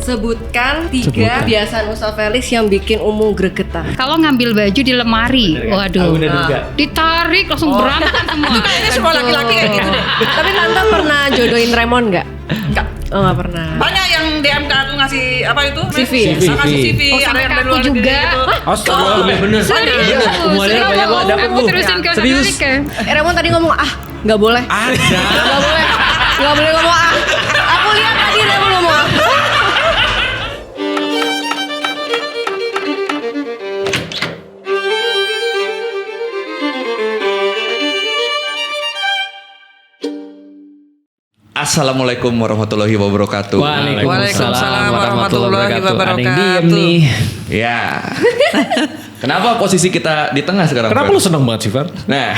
Sebutkan 3 kebiasaan Ustaz Felix yang bikin Umu gregetan. Kalau ngambil baju di lemari, waduh, ditarik langsung berantakan semua. Kayaknya semua laki-laki kayak gitu deh. Tapi Tante pernah jodohin Raymond nggak? Enggak. Oh, nggak pernah. Banyak yang DM ke aku ngasih apa itu? CV. Ngasih CV. Oh, ada sampai yang ke dari aku luar negeri juga. gitu. Astaga, bener. Serius, Umualila banyak banget dapet aku tuh. terusin ke Serius. Ustaz Felix ya. Raymond tadi ngomong nggak boleh. Ada. Nggak boleh ngomong Aku lihat tadi Raymond ngomong Assalamualaikum warahmatullahi wabarakatuh. Waalaikumsalam warahmatullahi wabarakatuh. Ada yang diem nih. Ya. Kenapa posisi kita di tengah sekarang? Kenapa Fer? lu seneng banget sih, Fer? Nah,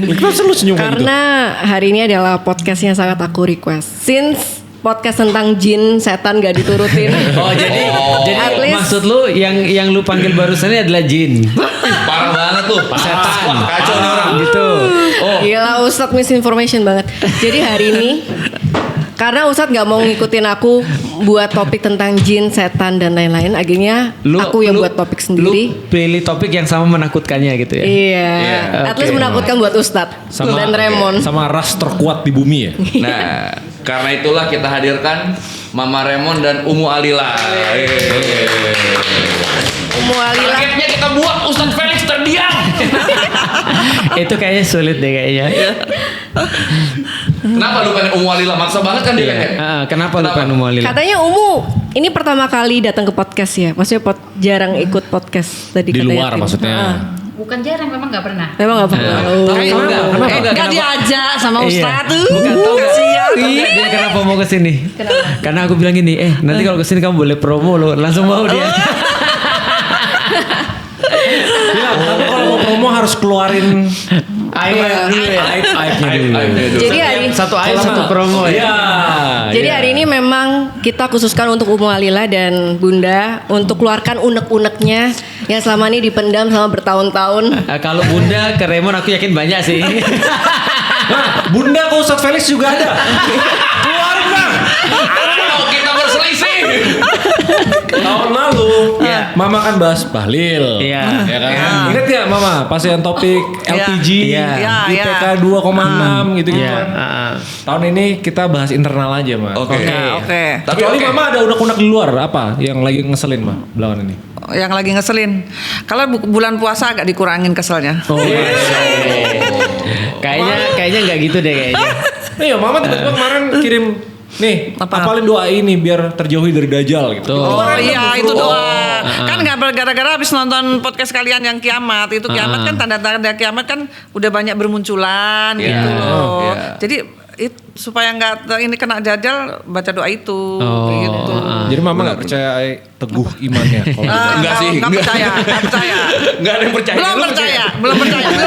Kenapa sih lu senyum kayak gitu? Karena hari ini adalah podcast yang sangat aku request. Since podcast tentang jin, setan gak diturutin. Oh jadi At least- maksud lu yang lu panggil barusan ini adalah jin. parah banget tuh. Setan. Wah, kacau nih orang. Gitu. Gila Ustadz misinformation banget. Jadi hari ini karena Ustadz gak mau ngikutin aku buat topik tentang jin, setan dan lain-lain, akhirnya aku yang buat topik sendiri. Lu pilih topik yang sama menakutkannya gitu ya. Iya, at least Oke. menakutkan buat Ustadz dan Raymond. Sama ras terkuat di bumi ya. Nah, karena itulah kita hadirkan Mama Raymond dan Umu Alila. Umu Alila. Targetnya kita buat Ustaz Felix terdiam. Itu kayaknya sulit deh kayaknya. Kenapa lu pengen Umu Alila? Maksa banget kan dia Iya. kan? Kenapa lu pengen Umualila? Katanya Umu ini pertama kali datang ke podcast ya, maksudnya jarang ikut podcast tadi. Di katanya luar gitu. maksudnya. Bukan jarang, memang nggak pernah. Memang gak pernah. Enggak diajak sama Ustaz tuh. Bukan tahu nggak? Kasihan. Dia kenapa mau kesini? Karena aku bilang gini, nanti kalau kesini kamu boleh promo lo, langsung mau dia. Bilang, tapi kalau mau promo harus keluarin Aib dulu ya. aibnya dulu. Jadi hari Satu aib satu promo ya. Iya. Jadi hari ini memang kita khususkan untuk Umu Alila dan Bunda untuk keluarkan unek-uneknya yang selama ini dipendam selama bertahun-tahun. Kalau Bunda ke Raymond aku yakin banyak sih. Nah, Bunda ke Ustaz Felix juga ada. Keluarin bang. Kalau kita berselisih. Tahun lalu, Mama kan bahas bahlil. Iya. Ya kan? Ingat gak Mama pas yang topik LPG, Iya. IPK 2,6 gitu-gitu. Iya. Tahun ini kita bahas internal aja, Ma. Oke. Oke. Tapi Kecuali oke. Mama ada unek-unek di luar apa yang lagi ngeselin, Ma, belakangan ini? Yang lagi ngeselin. Kalau bulan puasa agak dikurangin keselnya. Kayaknya nggak gitu deh kayaknya. Iya, Mama tiba-tiba kemarin kirim nih, Apa? apalin doa ini biar terjauhi dari Dajjal gitu. Oh iya itu doa. Kan nggak gara-gara habis nonton podcast kalian yang kiamat itu kiamat kan tanda-tanda kiamat kan udah banyak bermunculan Iya, gitu loh. iya. Jadi supaya nggak ini kena Dajjal baca doa itu gitu. Jadi Mama nggak percaya teguh imannya. Kalau gitu. Enggak sih, Nggak enggak. percaya, nggak percaya. Enggak ada yang percaya. Belum Lu percaya, belum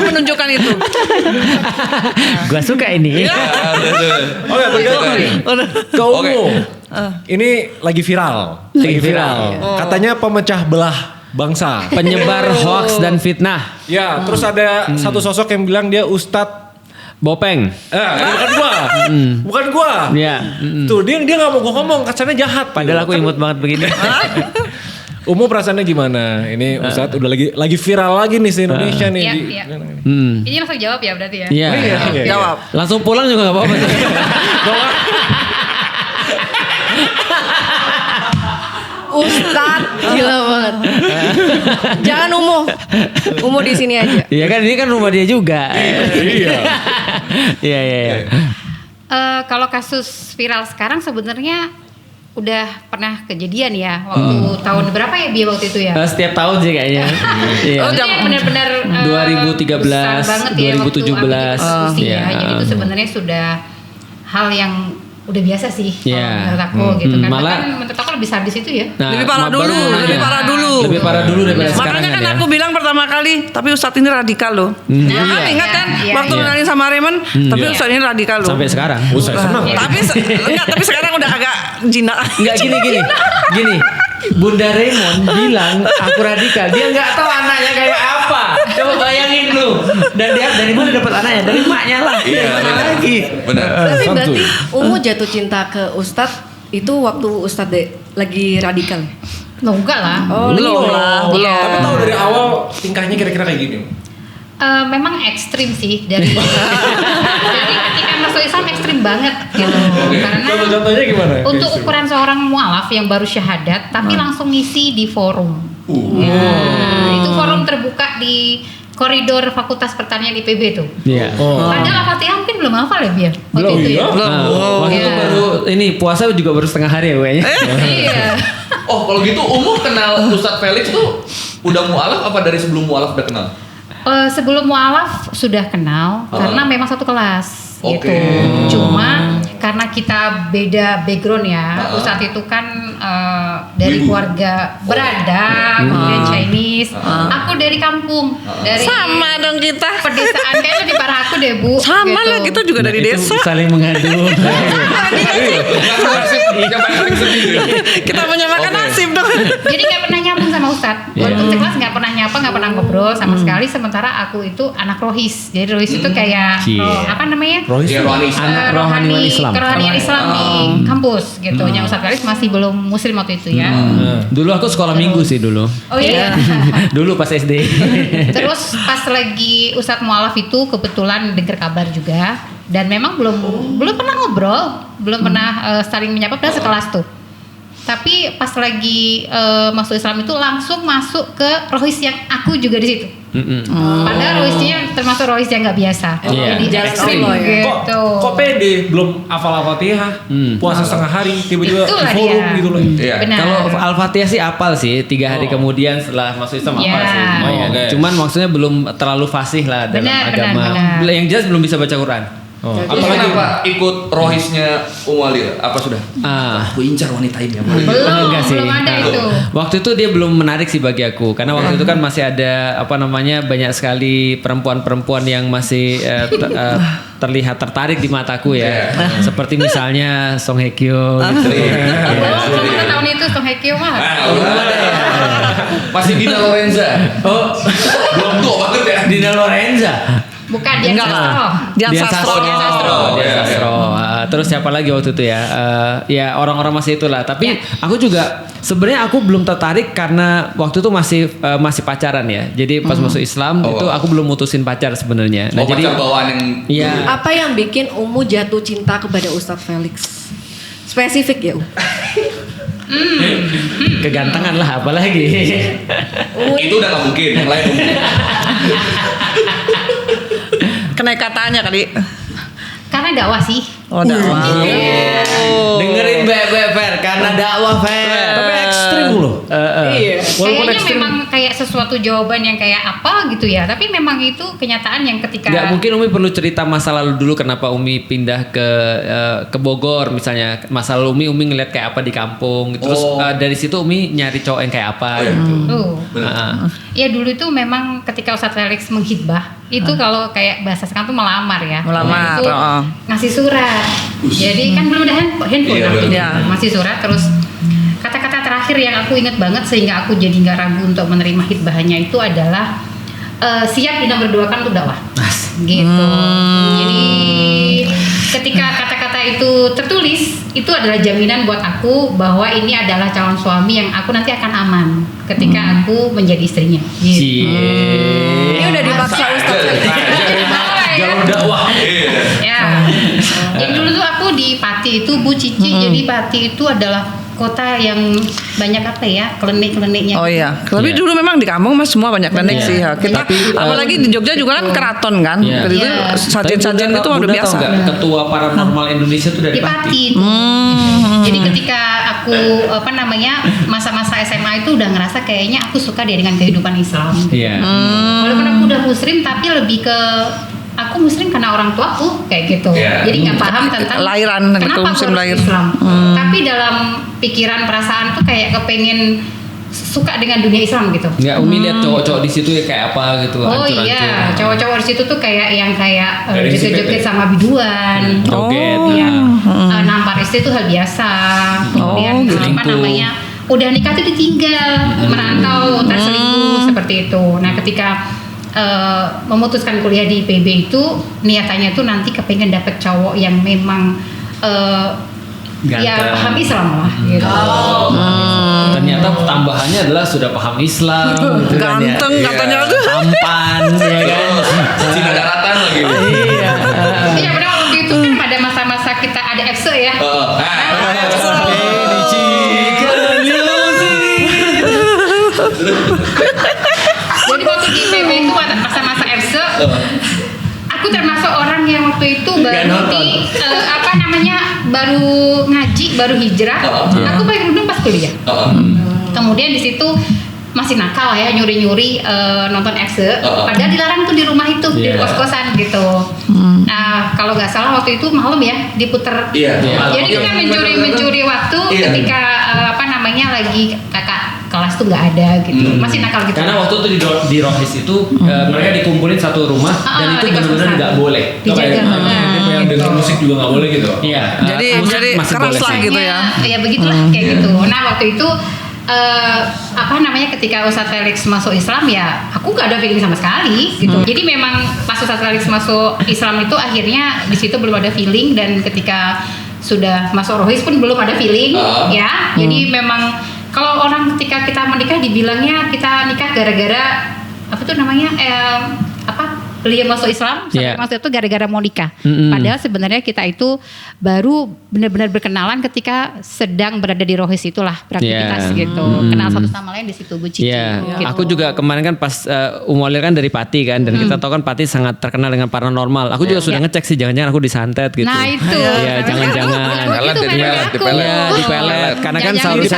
menunjukkan itu. Gua suka ini. Ya, udah. Oke, berganti nih. Ke Umu. Oke. Ini lagi viral. Lagi viral. Katanya pemecah belah bangsa. Penyebar hoax dan fitnah. Ya, terus ada satu sosok yang bilang dia Ustadz. Bopeng. Bukan gua. Bukan gua. Iya. Tuh, dia nggak mau gua ngomong, kesannya jahat. Padahal aku imut banget begini. Umu perasaannya gimana? Ini Ustadz udah lagi viral lagi nih di Indonesia nih. Iya. Ini langsung jawab ya berarti ya. Iya. Iya. Jawab. Langsung pulang juga nggak apa-apa. Ustadz gila banget. Jangan Umu di sini aja. Iya kan ini kan rumah dia juga. Iya. Iya. Kalau kasus viral sekarang sebenarnya udah pernah kejadian ya waktu tahun berapa ya Bia waktu itu ya? Setiap tahun sih kayaknya. Iya. Itu yang benar-benar 2013, besar banget ya waktu 2017. diskusi ya. Iya. Jadi itu sebenarnya sudah hal yang udah biasa sih kalau Iya. menurut aku gitu kan. Malah- Bahkan menurut aku lebih sadis itu ya. Nah, Lebih parah baru dulu, mau nanya. lebih parah dulu. Lebih parah dulu daripada sekarang Makanya kan ya. aku bilang pertama kali, tapi Ustadz ini radikal loh. Iya. Kan ingat kan Iya, waktu iya. kenalin sama Raymond, tapi Iya. Ustadz ini radikal loh. Sampai sekarang. Saya senang. Tapi sekarang udah agak jinak. Enggak gini. Bunda Raymond bilang aku radikal. Dia nggak tahu anaknya kayak apa. Coba bayangin lu. Dan dia dari mana dapat anaknya? Dari maknya lah. Iya, Dari mana benar. lagi? Benar. Tapi santuy. berarti Umu jatuh cinta ke Ustadz itu waktu Ustadz lagi radikal? Loh, enggak lah. Belum lah, belum. Tapi tahu dari awal tingkahnya kira-kira kayak gini. Memang ekstrim sih dari ketika masuk Islam ekstrim banget gitu. Karena Contoh-contohnya gimana? untuk ukuran seorang mualaf yang baru syahadat tapi langsung ngisi di forum. Ya, itu forum terbuka di koridor Fakultas Pertanian IPB tuh. Iya. Padahal Al-Fatihah mungkin belum hafal ya Bia waktu Belum, itu ya. iya. Waktu itu Iya. baru ini puasa juga baru setengah hari ya kayaknya. Iya. Oh kalau gitu Umuh kenal Ustadz Felix tuh udah mualaf apa dari sebelum mualaf udah kenal? Sebelum mualaf sudah kenal karena memang satu kelas gitu. Oke. Cuma karena kita beda background ya. Ustadz itu kan dari keluarga berada, kemudian Chinese. Aku dari kampung, dari Sama dong kita. pedesaan. Kayaknya lebih parah aku deh Bu. Sama gitu. lah, kita juga dari Itu desa. saling mengadu. Kita menyamakan Oke. nasib dong. Jadi nggak pernah nyambung sama Ustadz. Waktu sekelas nggak pernah nyapa, nggak pernah ngobrol sama sekali. Sementara aku itu anak rohis. Jadi rohis itu kayak Cie. apa namanya? Dia rohani. Anak rohaniwan Islam. Kerohanian Islam di kampus gitu. Yang Ustadz Felix masih belum muslim waktu itu ya. Dulu aku sekolah minggu sih dulu. Oh iya. Dulu pas SD. Terus pas lagi Ustadz mualaf itu kebetulan dengar kabar juga dan memang belum pernah ngobrol, belum pernah saling menyapa padahal sekelas tuh. Tapi pas lagi masuk Islam itu langsung masuk ke rohis yang aku juga di situ. Padahal rohisnya termasuk rohis yang nggak biasa. Iya. Jadi ekstrim Allah ya. gitu. Kok pede belum hafal Al-Fatihah, puasa setengah hari tiba-tiba Itulah di forum dia. gitu loh. Iya. Benar. Kalau Al-Fatihah sih apal sih 3 hari kemudian setelah masuk Islam apal Ya. sih lumayan. Oh, oke. Cuman maksudnya belum terlalu fasih lah dalam Benar, agama. benar. Yang jelas belum bisa baca Quran. Terus kenapa ikut rohisnya Umali? Apa sudah? Aku incar wanita ini ya. Belum Enggak ada itu. Waktu itu dia belum menarik sih bagi aku karena waktu itu kan masih ada apa namanya banyak sekali perempuan-perempuan yang masih terlihat tertarik di mataku ya. Seperti misalnya Song Hye Kyo gitu. Oh, kamu tahun itu Song Hye Kyo mah. Masih Dina Lorenza. Oh, Belum tua banget ya. Dina Lorenza. Bukan Dian Enggak Sastro. lah. Dian Sastro. Dian Sastro. Dian Sastro. Terus siapa lagi waktu itu ya? Ya orang-orang masih itulah. Tapi aku juga sebenarnya aku belum tertarik karena waktu itu masih pacaran ya. Jadi pas masuk Islam itu aku belum mutusin pacar sebenarnya. Nah, jadi pacar bawaan yang iya. Apa yang bikin Umu jatuh cinta kepada Ustadz Felix? Spesifik ya, Kegantengan lah apalagi. itu udah gak mungkin. Yang lain mungkin. Kenaikatannya kali. Karena dakwah sih. Oh, dakwah. Dengerin Beb Fer karena dakwah Fer. Tapi ekstrim loh. Iya. Walaupun Kayaknya ekstrim. memang kayak sesuatu jawaban yang kayak apa gitu ya. Tapi memang itu kenyataan yang ketika Nggak mungkin Umi perlu cerita masa lalu dulu kenapa Umi pindah ke Bogor misalnya. Masa lalu Umi ngeliat kayak apa di kampung. Terus dari situ Umi nyari cowok yang kayak apa gitu. Tuh. Heeh. Ya dulu itu memang ketika Ustadz Felix menghitbah itu kalau kayak bahasa sekarang tuh melamar ya. Melamar, Nah, itu oh. ngasih surat. Jadi kan belum ada handphone Iya, waktu itu. iya. Masih surat terus kata-kata terakhir yang aku ingat banget sehingga aku jadi nggak ragu untuk menerima hitbahnya itu adalah siap Dina berdoakan untuk dakwah. Gitu. Jadi ketika kata-kata itu tertulis itu adalah jaminan buat aku bahwa ini adalah calon suami yang aku nanti akan aman ketika aku menjadi istrinya. Gitu. Ini udah dipaksa Ustadz Felix. Jalur dakwah. Ya. Jadi dulu tuh aku di Pati itu Bu Cici. Jadi Pati itu adalah kota yang banyak apa ya klinik-kliniknya. Oh iya. Tapi Iya. dulu memang di kampung mas semua banyak klinik Iya. sih ya. Kita Tapi, apalagi di Jogja juga kan keraton kan. Iya. Jadi itu Iya. sajian-sajian itu udah biasa. Ketua Paranormal Indonesia itu dari Di Pati. Pati itu. Jadi ketika aku masa-masa SMA itu udah ngerasa kayaknya aku suka deh dengan kehidupan Islam. Iya. Walaupun aku udah muslim tapi lebih ke aku muslim karena orang tuaku kayak gitu. Iya. Jadi nggak paham tentang Lahiran, kenapa betul, aku muslim harus lahir. Islam. Tapi dalam pikiran perasaan tuh kayak kepengen suka dengan dunia Islam gitu. Nggak Umi lihat cowok-cowok di situ ya kayak apa gitu. Oh hancur-hancur. iya, cowok-cowok di situ tuh kayak Dari joget-joget Sipet ya? sama biduan. Joget. Iya. Nampar istri itu hal biasa. Kemudian apa selingkuh. namanya? Udah nikah tuh ditinggal, merantau, terselingkuh seperti itu. Nah, ketika memutuskan kuliah di IPB itu niatannya tuh nanti kepengen dapet cowok yang memang ya paham Islam lah gitu. Ternyata tambahannya adalah sudah paham Islam gitu kan ya. Ganteng katanya tuh. Tampan ya kan. Cina daratan lagi. Iya. Iya benar, waktu itu kan pada masa-masa kita ada FC ya. Jadi waktu di PB itu masa-masa FC, aku termasuk orang yang waktu itu baru baru ngaji, baru hijrah. Aku pakai kerudung pas kuliah. Kemudian di situ masih nakal ya, nyuri-nyuri nonton FC. Padahal dilarang tuh di rumah itu, di kos-kosan gitu. Nah kalau nggak salah waktu itu malam ya diputer. Jadi kita mencuri waktu ketika lagi kakak kelas tuh nggak ada gitu, masih nakal gitu. Karena waktu itu di Rohis itu mereka dikumpulin satu rumah dan itu benar-benar nggak boleh. Dijaga. Yang dengar musik juga nggak boleh gitu. Iya. Jadi keras lah gitu ya. Ya begitulah kayak gitu. Nah waktu itu ketika Ustadz Felix masuk Islam ya aku nggak ada feeling sama sekali gitu. Jadi memang pas Ustadz Felix masuk Islam itu akhirnya di situ belum ada feeling, dan ketika sudah masuk Rohis pun belum ada feeling ya. Jadi memang kalau orang ketika kita menikah dibilangnya kita nikah gara-gara beliau masuk Islam, masuk itu gara-gara mau nikah. Padahal sebenarnya kita itu baru benar-benar berkenalan ketika sedang berada di Rohis itulah beraktivitas gitu. Kenal satu sama lain di situ Bu Cici. Gitu. Aku juga kemarin kan pas Umalir kan dari Pati kan, dan kita tahu kan Pati sangat terkenal dengan paranormal. Aku juga sudah ngecek sih, jangan-jangan aku disantet gitu. Nah itu. Ya jangan-jangan. Dipelet. Karena kan selalu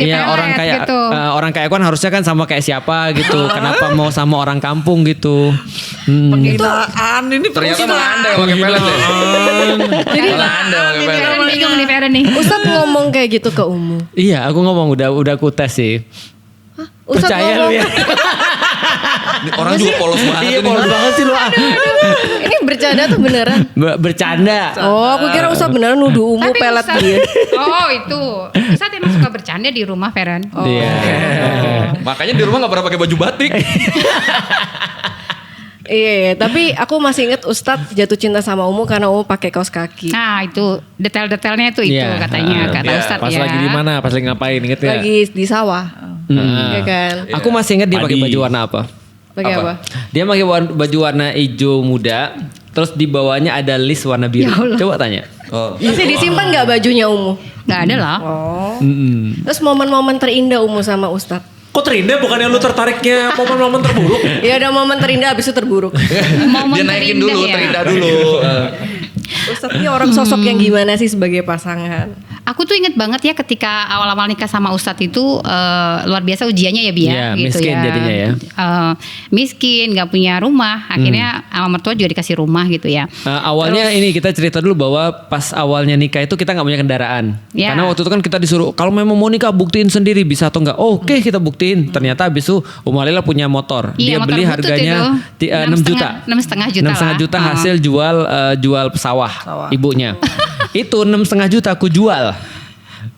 ya orang kayak kan harusnya kan sama kayak siapa gitu. Kenapa mau sama orang kampung gitu? Penghinaan ini ternyata malah Anda yang pakai pelet ya. Malah Anda pakai pelet. Bingung nih Feren nih. Ustadz ngomong kayak gitu ke Umu. Iya, aku ngomong udah aku tes sih. Ustadz Percaya ngomong. lu ya. Ini orang juga polos banget. Iya, polos banget sih lu. Ini bercanda tuh beneran? Bercanda. Oh, aku kira Ustadz beneran nuduh Umu Tapi pelet Ustadz- dia. Oh itu Ustadz emang suka bercanda di rumah Feren. Iya. Makanya di rumah nggak pernah pakai baju batik. Iya, tapi aku masih inget Ustadz jatuh cinta sama Umu karena Umu pakai kaos kaki. Nah itu detail-detailnya itu Iya. katanya kata Ustadz Pas ya. lagi di mana? Pas lagi ngapain? Ingat ya? Lagi di sawah. Iya kan? Aku masih ingat dia pakai Padi. baju warna apa? Pakai apa? Dia pakai baju warna hijau muda, terus di bawahnya ada list warna biru. Ya Allah. Coba tanya. Masih disimpan nggak bajunya Umu? Nggak ada lah. Oh. Terus momen-momen terindah Umu sama Ustadz? Kok terindah, bukannya lu tertariknya momen-momen terburuk? Ya ada momen terindah abis itu terburuk. Momen Dia naikin terindah dulu, ya. terindah dulu. Ustadz ini orang sosok yang gimana sih sebagai pasangan? Aku tuh inget banget ya ketika awal-awal nikah sama Ustadz itu luar biasa ujiannya ya Bia. Iya, gitu miskin ya. jadinya ya. Miskin, nggak punya rumah. Akhirnya sama mertua juga dikasih rumah gitu ya. Awalnya ini kita cerita dulu bahwa pas awalnya nikah itu kita nggak punya kendaraan. Ya. Karena waktu itu kan kita disuruh kalau memang mau nikah buktiin sendiri bisa atau enggak. Oke, kita buktiin. Ternyata abis itu Umalila punya motor. Iya, Dia motor beli butut harganya itu. 6 juta. 6,5 juta 6,5 juta lah. hasil jual sawah ibunya. Itu 6,5 juta aku jual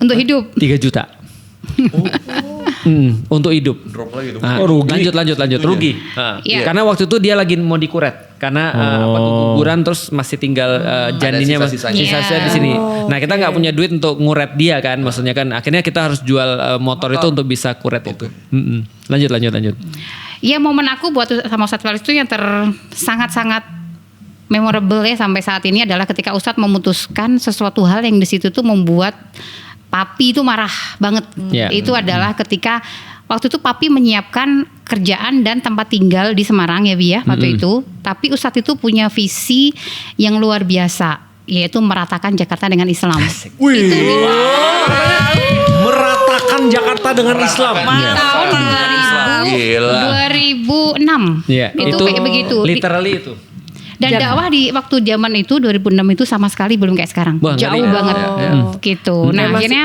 Untuk hidup. 3 juta. Untuk hidup. Drop lagi tuh. Rugi. Lanjut rugi. Iya. Karena waktu itu dia lagi mau dikuret karena guguran terus masih tinggal janinnya sisa-sisanya. sisa-sisa di sini. Nah kita nggak punya duit untuk nguret dia kan, maksudnya kan akhirnya kita harus jual motor itu untuk bisa kuret itu. Lanjut. Iya, momen aku buat sama Ustadz Felix itu yang sangat-sangat memorable ya sampai saat ini adalah ketika Ustadz memutuskan sesuatu hal yang di situ tuh membuat Papi itu marah banget. Yeah. Itu adalah ketika waktu itu Papi menyiapkan kerjaan dan tempat tinggal di Semarang ya Bi ya waktu itu. Tapi Ustadz itu punya visi yang luar biasa, yaitu meratakan Jakarta dengan Islam. Wih. Meratakan Jakarta dengan Islam. Tahun Gila. 2006. Iya, Itu kayak begitu. Literally itu. Dan dakwah di waktu zaman itu 2006 itu sama sekali belum kayak sekarang. Wah, Jauh ngeri. banget. Gitu. Nah, akhirnya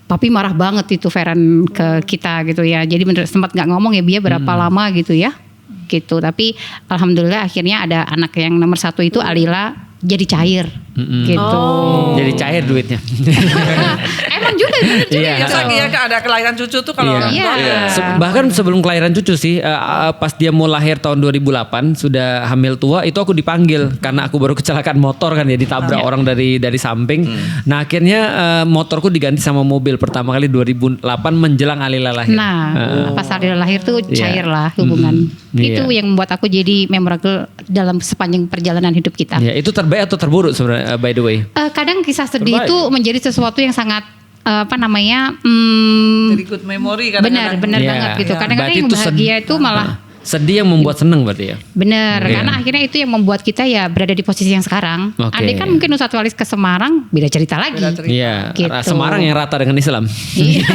Papi marah banget itu Feren ke kita gitu ya. Jadi bener sempat nggak ngomong ya Bia berapa lama gitu ya. Gitu. Tapi alhamdulillah akhirnya ada anak yang nomor 1 itu Alila jadi cair. Gitu. Jadi cair duitnya. emang juga bener juga. Iya. Biasa ya ada kelahiran cucu tuh kalau orang Iya. tua. Bahkan sebelum kelahiran cucu sih, pas dia mau lahir tahun 2008 sudah hamil tua, itu aku dipanggil karena aku baru kecelakaan motor kan ya, ditabrak orang dari samping. Nah akhirnya motorku diganti sama mobil pertama kali 2008 menjelang Alila lahir. Nah, pas Alila lahir tuh Iya. cair lah hubungan. Iya. Itu yang membuat aku jadi memorable dalam sepanjang perjalanan hidup kita. Ya, itu terbaik atau terburuk sebenarnya, by the way? Kadang kisah sedih Terbaik. itu menjadi sesuatu yang sangat Jadi good memory kadang-kadang. benar Iya. banget gitu. Iya. Kadang-kadang Berarti yang itu bahagia itu malah sedih yang membuat seneng berarti ya? benar, Iya. karena akhirnya itu yang membuat kita ya berada di posisi yang sekarang. Oke. Andai kan mungkin Ustadz Walis ke Semarang, beda cerita lagi. Beda cerita. Iya, Gitu. Semarang yang rata dengan Islam. Iya.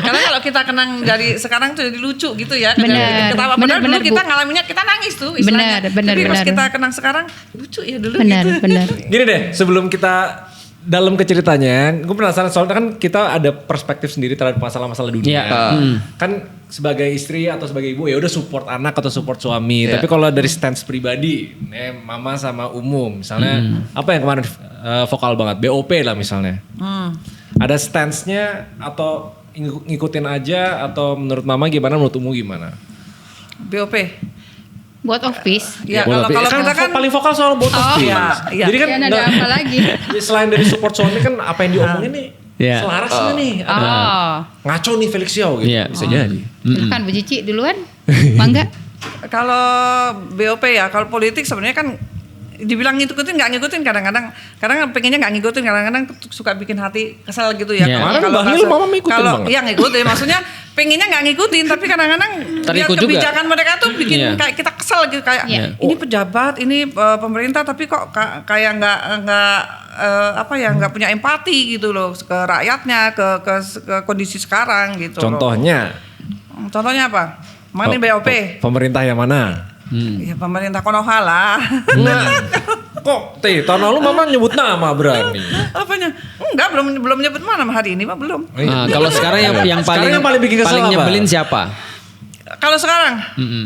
Karena kalau kita kenang dari sekarang tuh jadi lucu gitu ya. Bener. Jadi ketawa. Bener, Padahal dulu bener, kita Bu. ngalaminnya kita nangis tuh istilahnya. Bener, Tapi pas bener. kita kenang sekarang lucu ya dulu Benar, gitu. benar. Gini deh, sebelum kita dalam ke ceritanya, gue penasaran soalnya kan kita ada perspektif sendiri terhadap masalah-masalah dunia. Iya. Kan sebagai istri atau sebagai ibu ya udah support anak atau support suami. Iya. Tapi kalau dari stance pribadi, mama sama umum, misalnya apa yang kemarin vokal banget, BOP lah misalnya. Ada stance-nya atau ngikutin aja atau menurut mama gimana, menurut umum gimana? BOP. Buat office. Ya Bola kalau kan kita kan paling vokal soal botox. iya, iya. Jadi kan Dan ada apa lagi? selain dari support suami kan apa yang diomongin nih Iya. selaras nggak nih? Ada Oh, ngaco nih Felix Xiao gitu. Iya. Bisa jadi. silakan Bu Cici duluan. Bangga. kalau BOP ya, kalau politik sebenarnya kan dibilang ngikutin nggak ngikutin kadang-kadang pengennya nggak ngikutin, kadang-kadang suka bikin hati kesel gitu ya. Iya. Kemarin Bahlil mama ngikutin kalau banget. iya ngikutin, maksudnya pengennya nggak ngikutin tapi kadang-kadang lihat Terikut juga. kebijakan mereka tuh bikin Iya. kayak kita kesel gitu kayak Iya. ini pejabat, ini pemerintah tapi kok kayak nggak punya empati gitu loh ke rakyatnya, ke kondisi sekarang gitu. loh. Contohnya apa? Mana BOP? Pemerintah yang mana? Ya pemerintah Konoha lah. Kok tahun lalu mama nyebut nama berani. Apanya? Enggak, belum nyebut mana hari ini mah belum. Nah, kalau sekarang yang Sekarang yang paling bikin kesel apa? nyebelin siapa? Kalau sekarang Mm-mm.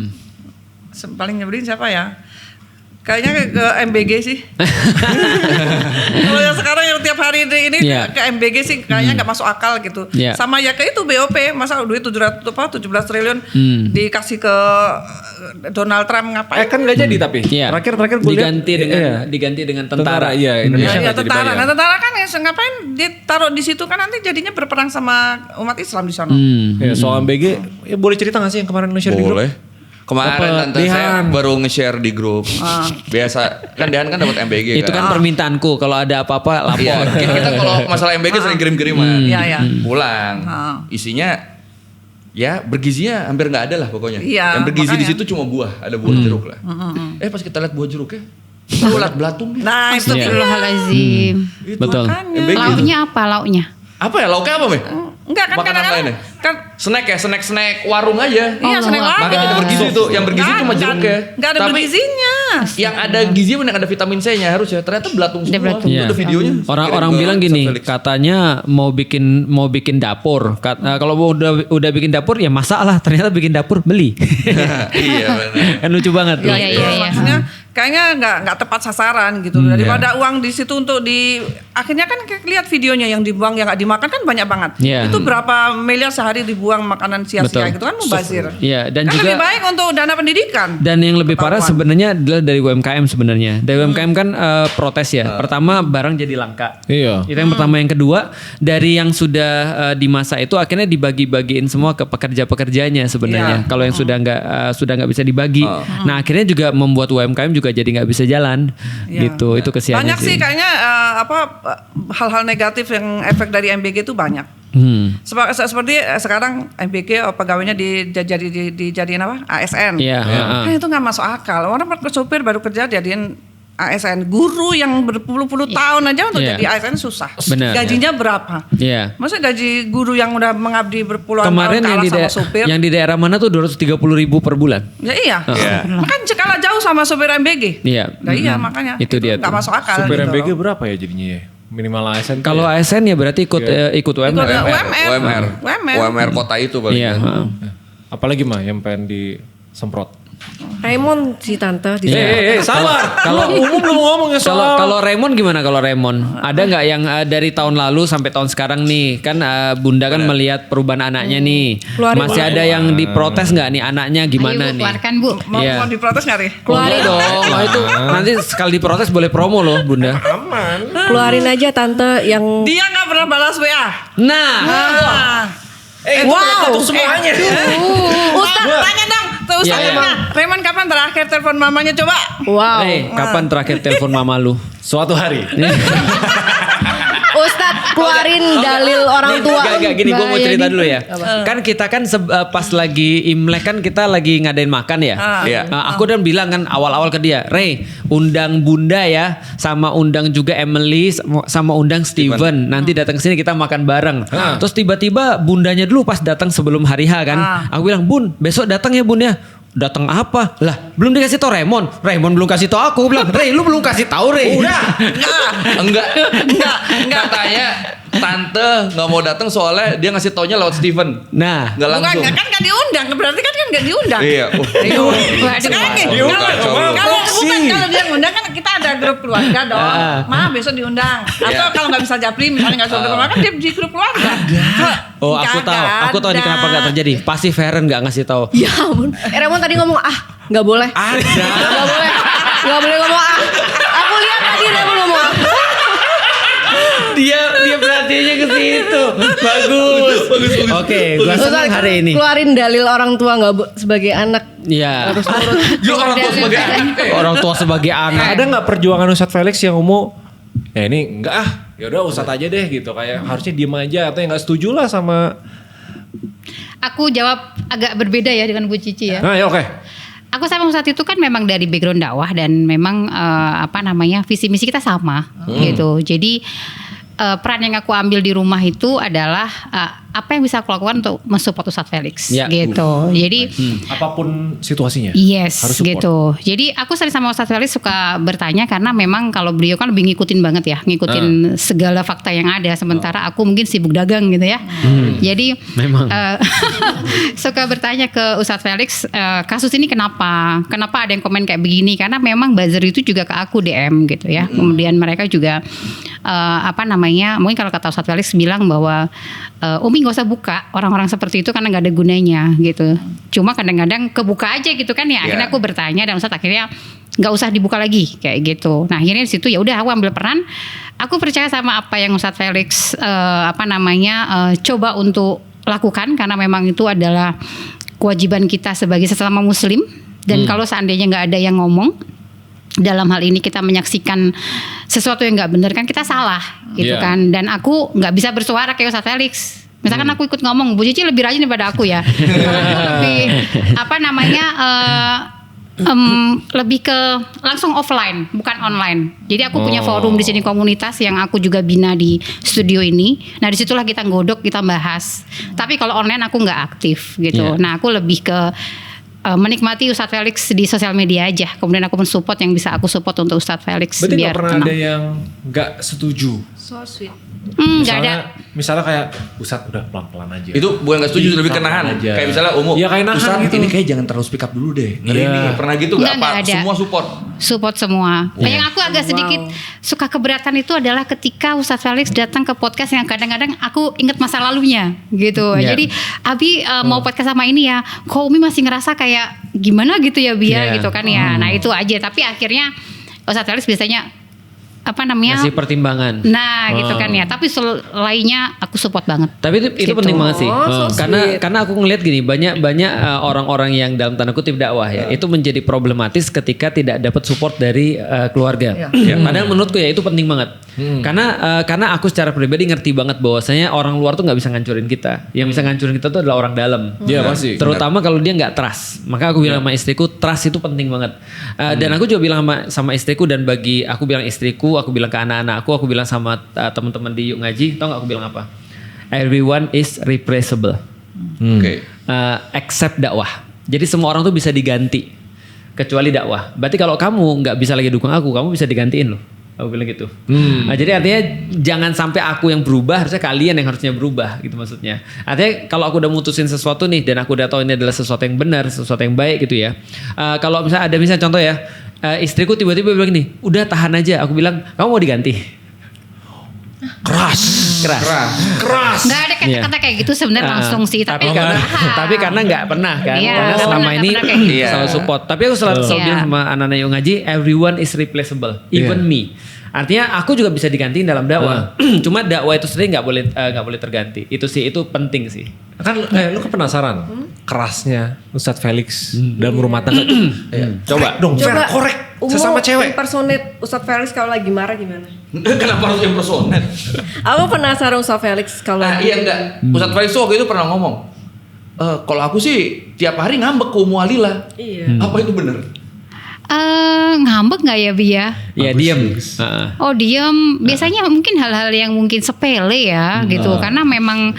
paling nyebelin siapa ya? Kayaknya ke MBG sih. Kalau yang sekarang yang tiap hari ini Iya. ke MBG sih kayaknya nggak masuk akal gitu. Iya. Sama ya ke itu BOP, masa duit 17 triliun dikasih ke Donald Trump ngapain? Kan nggak jadi tapi. Iya. Terakhir gue lihat, diganti dengan tentara. Iya, Indonesia Ya, nggak jadi tentara. bayar. Nah, tentara kan ya ngapain ditaruh di situ kan nanti jadinya berperang sama umat Islam di sana. Ya, soal MBG, ya boleh cerita nggak sih yang kemarin share di grup? Boleh. Kemarin Dapat tante saya Dehan. baru nge-share di grup. Biasa kan Dehan kan dapat MBG Itu kan permintaanku, kalau ada apa-apa lapor. Iya, kita kalau masalah MBG sering kirim-kiriman. Iya, iya. Pulang. Ah. Isinya ya bergizinya hampir nggak ada lah pokoknya. Iya, Yang bergizi di makanya. situ cuma buah, ada buah jeruk lah. Pas kita lihat buah jeruknya, ulat belatung. Nah, itu dia. Astagfirullahaladzim. Betul. Makanya. MBG. Lauknya apa lauknya? Apa ya lauknya apa, Meh? Enggak kan Makanan kadang-kadang lainnya? kan Snack ya, snack warung aja. iya snack Allah. warung. Makanya ada bergizi itu, yang bergizi Nggak, cuma nggak- jeruknya. nggak ada Tapi bergizinya. yang ada gizi yang ada vitamin C-nya harusnya. Ternyata belatung Ada semua. belatung. Itu Iya. ada videonya. Orang-orang Kirim ke bilang gini, Ustaz Felix. katanya mau bikin dapur. Kalau udah bikin dapur ya masak lah. Ternyata bikin dapur beli. Iya benar. Kan lucu banget tuh. Iya, iya, iya. Maksudnya kayaknya nggak tepat sasaran gitu. Daripada uang di situ untuk akhirnya kan lihat videonya yang dibuang yang nggak dimakan kan banyak banget. Iya. Itu berapa miliar sehari dibuang makanan sia-sia Betul. gitu kan mubazir. Iya, dan kan juga lebih baik untuk dana pendidikan. dan yang lebih parah Ketahuan. sebenarnya adalah dari UMKM sebenarnya. Dari UMKM kan protes ya. Pertama barang jadi langka. Iya. Itu yang pertama, yang kedua dari yang sudah di masa itu akhirnya dibagi-bagiin semua ke pekerja-pekerjanya sebenarnya. Iya. Kalau yang sudah nggak bisa dibagi. Nah, akhirnya juga membuat UMKM juga jadi nggak bisa jalan. Iya. Gitu. Itu kesiannya Banyak sih kayaknya hal-hal negatif yang efek dari MBG itu banyak. Seperti sekarang MBG pegawainya dijadiin apa? ASN. Iya, Kan itu nggak masuk akal. Orang sopir baru kerja jadiin ASN. Guru yang berpuluh-puluh tahun aja untuk Iya. jadi ASN susah. Benar. Gajinya berapa? Iya. Masa gaji guru yang udah mengabdi berpuluhan Kemarin tahun yang kalah sama sopir? yang di daerah mana tuh 230.000 per bulan. Ya iya. Makanya kalah jauh sama sopir MBG. Iya. Nah iya makanya. Itu dia nggak tuh. masuk akal. Supir gitu MBG loh. berapa ya jadinya ya? Minimal ASN. tuh Kalau ya? ASN ya berarti ikut UMR. UMR kota itu paling. Iya. kan. heeh. Apalagi mah yang pengen disemprot. Raymond si tante di sabar. Kalau umum belum ngomong ya soal. Kalau Raymond gimana kalau Raymond? Ada nggak yang dari tahun lalu sampai tahun sekarang nih? Kan Bunda kan melihat perubahan anaknya nih. Masih ada yang diprotes nggak nih anaknya gimana Ayo, Bu, nih? keluarkan Bu. Mau diprotes nggak Ri? Keluarin dong. Oh, itu nanti sekali diprotes boleh promo loh Bunda. Keluarin aja tante yang Dia nggak pernah balas WA. Nah, Wow. Semuanya. Ustaz, tanya dong. Tuh Ustaz, Raymond kapan terakhir telepon mamanya coba? wow. kapan terakhir telepon mama lu? Suatu hari. Ustadz keluarin dalil orang tua. Gak gini, gue mau cerita dulu ya. Kan kita kan pas lagi Imlek kan kita lagi ngadain makan ya. Iya. Aku dan bilang kan awal-awal ke dia, Ray, undang Bunda ya, sama undang juga Emily, sama undang Steven. Nanti datang ke sini kita makan bareng. Terus tiba-tiba Bundanya dulu pas datang sebelum hari H kan. Aku bilang, Bun, besok datang ya Bun ya. Datang apa? Lah, belum dikasih tau Raymond. Raymond belum kasih tau aku. Bilang, Ray, lu belum kasih tau Ray. Udah. Enggak. Katanya tante nggak mau datang soalnya dia ngasih taunya lewat Steven. Nah, Nggak langsung. Bukan, kan nggak diundang. Berarti kan nggak diundang. Iya. Sekarang nih, kalau dia ngundang kan kita ada grup keluarga dong. Ma besok diundang. Atau kalau nggak bisa japri misalnya nggak bisa keluarga kan dia di grup keluarga. oh aku tahu nih kenapa nggak terjadi. Pasti Feren nggak ngasih tahu. Ya ampun. Raymond tadi ngomong nggak boleh. Nggak boleh ngomong Aku lihat tadi Raymond ngomong Dia perhatiannya ke situ. Bagus. Oke, gua senang hari ini. Keluarin dalil orang tua sebagai anak. Iya. Harus nurut. Yuk orang tua sebagai anak. Orang tua sebagai anak. Ada nggak perjuangan Ustadz Felix yang ngomong, ya ini enggak ya udah Ustadz aja deh gitu, kayak harusnya diem aja atau yang nggak setuju lah sama. Aku jawab agak berbeda ya dengan Bu Cici ya. Nah ya oke. Aku sama Ustadz itu kan memang dari background dakwah dan memang visi misi kita sama gitu. Jadi peran yang aku ambil di rumah itu adalah apa yang bisa aku lakukan untuk mensupport Ustadz Felix gitu. Jadi Apapun situasinya. yes harus support. gitu. Jadi aku sering sama Ustadz Felix suka bertanya karena memang kalau beliau kan lebih ngikutin banget ya, ngikutin segala fakta yang ada. Sementara aku mungkin sibuk dagang gitu ya. Jadi Memang. suka bertanya ke Ustadz Felix, kasus ini kenapa ada yang komen kayak begini? Karena memang buzzer itu juga ke aku DM gitu ya. Kemudian mereka juga mungkin kalau kata Ustadz Felix bilang bahwa Umi gak usah buka orang-orang seperti itu karena gak ada gunanya gitu. Cuma kadang-kadang kebuka aja gitu kan ya. Akhirnya aku bertanya dan Ustadz akhirnya gak usah dibuka lagi kayak gitu. Nah akhirnya di situ ya udah aku ambil peran. Aku percaya sama apa yang Ustadz Felix coba untuk lakukan karena memang itu adalah kewajiban kita sebagai sesama Muslim. Dan kalau seandainya gak ada yang ngomong, dalam hal ini kita menyaksikan sesuatu yang nggak benar kan kita salah gitu kan. Dan aku nggak bisa bersuara kayak Ustadz Felix. Misalkan aku ikut ngomong, Bu Cici lebih rajin daripada aku ya. Aku lebih lebih ke langsung offline bukan online. Jadi aku punya forum di sini komunitas yang aku juga bina di studio ini. Nah disitulah kita nggodok, kita bahas. Tapi kalau online aku nggak aktif gitu. Nah aku lebih ke menikmati Ustadz Felix di sosial media aja. Kemudian aku mensupport yang bisa aku support untuk Ustadz Felix. Berarti biar gak pernah tenang. ada yang gak setuju? So sweet. Gak ada. Misalnya kayak Ustadz udah pelan-pelan aja. Itu bukan nggak setuju, lebih kenahan aja. kayak misalnya Iya, kayak nahan Ustadz, gitu. ini kayak jangan terlalu speak up dulu deh. Ngeri Iya. nih. Pernah gitu Nggak nggak? ada. Semua support. Support semua. Yang aku agak sedikit suka keberatan itu adalah ketika Ustadz Felix datang ke podcast yang kadang-kadang aku inget masa lalunya gitu. Jadi Abi mau podcast sama ini ya, kok Umi masih ngerasa kayak gimana gitu ya Bia gitu kan ya. Nah itu aja. Tapi akhirnya Ustadz Felix biasanya Ngasih pertimbangan. Nah gitu kan ya. Tapi lainnya aku support banget. Tapi itu Gitu. penting banget sih. Oh, so Karena aku ngelihat gini, banyak orang-orang yang dalam tanda kutip dakwah ya, itu menjadi problematis ketika tidak dapat support dari keluarga. Padahal menurutku ya itu penting banget. Karena aku secara pribadi ngerti banget bahwasanya orang luar tuh nggak bisa ngancurin kita. Yang bisa ngancurin kita tuh adalah orang dalam. Iya pasti. Terutama kalau dia nggak trust. Maka aku bilang sama istriku, trust itu penting banget. Dan aku juga bilang sama istriku, dan bagi aku bilang istriku, aku bilang ke anak-anakku, aku bilang sama teman-teman di Yuk Ngaji, tau gak aku bilang apa? Everyone is replaceable. Oke. Except dakwah. Jadi semua orang tuh bisa diganti kecuali dakwah. Berarti kalau kamu nggak bisa lagi dukung aku, kamu bisa digantiin loh. Aku bilang gitu. Nah, jadi artinya jangan sampai aku yang berubah, harusnya kalian yang harusnya berubah gitu maksudnya. Artinya kalau aku udah mutusin sesuatu nih dan aku udah tahu ini adalah sesuatu yang benar, sesuatu yang baik gitu ya. Kalau misalnya contoh ya, istriku tiba-tiba bilang gini, udah tahan aja. Aku bilang, kamu mau diganti? Keras. Nggak ada kata-kata kayak gitu sebenarnya langsung sih, tapi karena nggak pernah kan. Iya, Karena selama nggak ini pernah kayak gitu. selalu support. Tapi aku selalu bilang sama anak-anak yang ngaji, everyone is replaceable, even me. Artinya aku juga bisa digantiin dalam dakwah. Cuma dakwah itu sendiri nggak boleh terganti. Itu penting sih. Kan lu penasaran kerasnya Ustadz Felix dalam rumah tangga. Coba dong, Coba korek Umu sesama cewek. impersonate Ustadz Felix kalau lagi marah gimana? Kenapa harus impersonate? Aku penasaran Ustadz Felix kalau Iya enggak. Ustadz Felix tuh waktu itu pernah ngomong, kalau aku sih tiap hari ngambek ke Ummu Alila. Iya. Apa itu bener? Ngambek nggak ya Bi ya? Ya diem. Oh diem, biasanya mungkin hal-hal yang mungkin sepele ya gitu, karena memang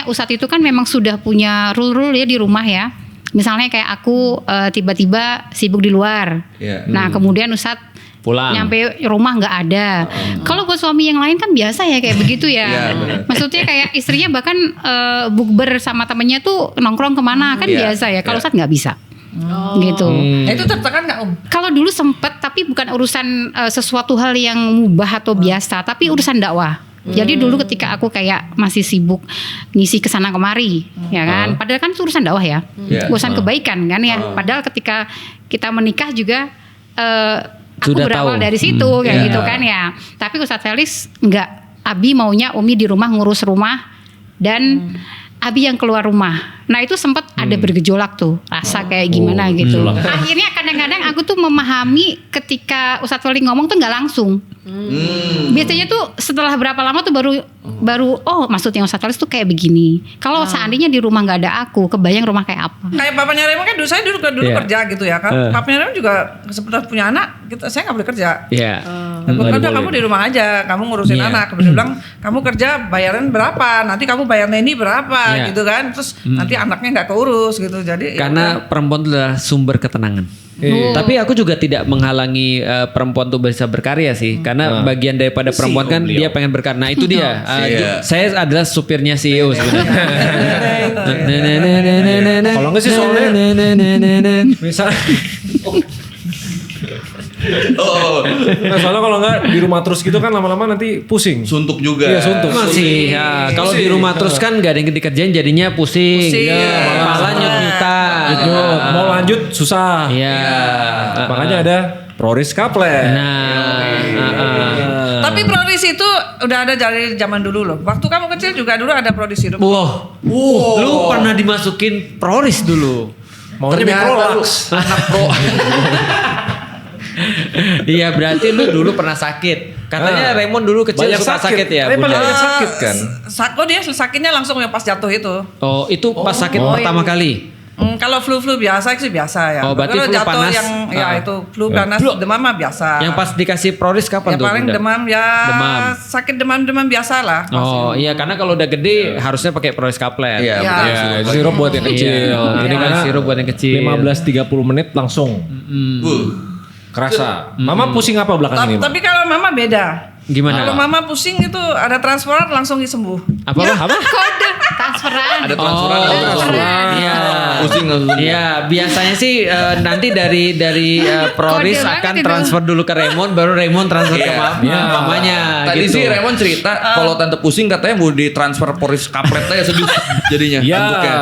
Ustadz itu kan memang sudah punya rule ya di rumah ya. Misalnya kayak aku tiba-tiba sibuk di luar, nah kemudian Ustadz Pulang. nyampe rumah nggak ada. Kalau buat suami yang lain kan biasa ya kayak begitu ya. Maksudnya kayak istrinya bahkan bukber sama temennya tuh nongkrong kemana kan biasa ya. Kalau Ustadz nggak bisa. Gitu. Itu tertekan nggak Kalau dulu sempet, tapi bukan urusan sesuatu hal yang mubah atau biasa, tapi urusan dakwah. Jadi dulu ketika aku kayak masih sibuk ngisi kesana kemari, ya kan. Padahal kan itu urusan dakwah ya, urusan kebaikan kan ya. Padahal ketika kita menikah juga aku Sudah berawal tahu. dari situ kayak gitu kan ya. Tapi Ustadz Felix enggak. Abi maunya Umi di rumah ngurus rumah dan Abi yang keluar rumah. Nah itu sempat ada bergejolak tuh, rasa kayak gimana gitu. Akhirnya kadang-kadang aku tuh memahami ketika Ustadz Felix ngomong tuh nggak langsung. Biasanya tuh setelah berapa lama tuh baru oh maksudnya Ustadz Felix tuh kayak begini. Kalau seandainya di rumah nggak ada aku, kebayang rumah kayak apa? Kayak papanya Raymond kan saya dulu kerja gitu ya kan. Papanya Raymond juga sebenarnya punya anak, saya nggak boleh kerja. Iya. Udah kamu di rumah aja, kamu ngurusin anak. Dia bilang kamu kerja bayaran berapa, nanti kamu bayar neni berapa gitu kan. Terus nanti anaknya nggak keurus gitu. Jadi Karena perempuan itu adalah sumber ketenangan. Tapi aku juga tidak menghalangi perempuan untuk bisa berkarya sih, karena bagian daripada perempuan kan dia pengen berkarya. Nah itu dia. Saya adalah supirnya CEO sebenarnya. Kalau nggak sih soalnya misalnya soalnya kalau nggak di rumah terus gitu kan lama-lama nanti pusing. Suntuk juga. Iya, suntuk. Masih ya, kalau di rumah terus kan gak ada yang dikerjain jadinya pusing. Malah nyut-nyutan. Mau lanjut susah. Iya. Makanya ada Proris Kaplet. Tapi Prodis itu udah ada dari zaman dulu loh. Waktu kamu kecil juga dulu ada Prodis hidup. Wow. Lu pernah dimasukin Proris dulu. Maunya Prolax. Anak pro. Iya berarti lu dulu pernah sakit. Katanya Raymond dulu kecil Banyak suka sakit ya. Raymond Bunda? banyak sakit kan. Dia sakitnya langsung yang pas jatuh itu. Oh itu pas sakit pertama kali. Kalau flu biasa sih biasa ya. Oh, berarti kalau flu jatuh panas. yang itu flu panas, demam mah biasa. Yang pas dikasih Proris kapan ya tuh? paling Bunda? demam ya Demam. sakit demam biasa lah. Oh iya karena kalau udah gede harusnya pakai Proris Kaplet. Iya, Ya. betul. Ya, sirup buat yang kecil. Jadi kan sirup buat yang kecil. 15-30 menit langsung kerasa. Mama pusing apa belakang ini? Tapi kalau mama beda. Gimana? Kalau mama pusing itu ada transferan langsung sembuh. Apa? Kode transferan. Ada transferan. Iya. Pusing langsung. Iya, biasanya sih nanti dari Proris Kode banget akan itu. transfer dulu ke Raymond, baru Raymond transfer ke mamanya. Tadi gitu. sih Raymond cerita kalau tante pusing katanya mau ditransfer Proris Kaplet aja sedih jadinya. Ya. Antuknya.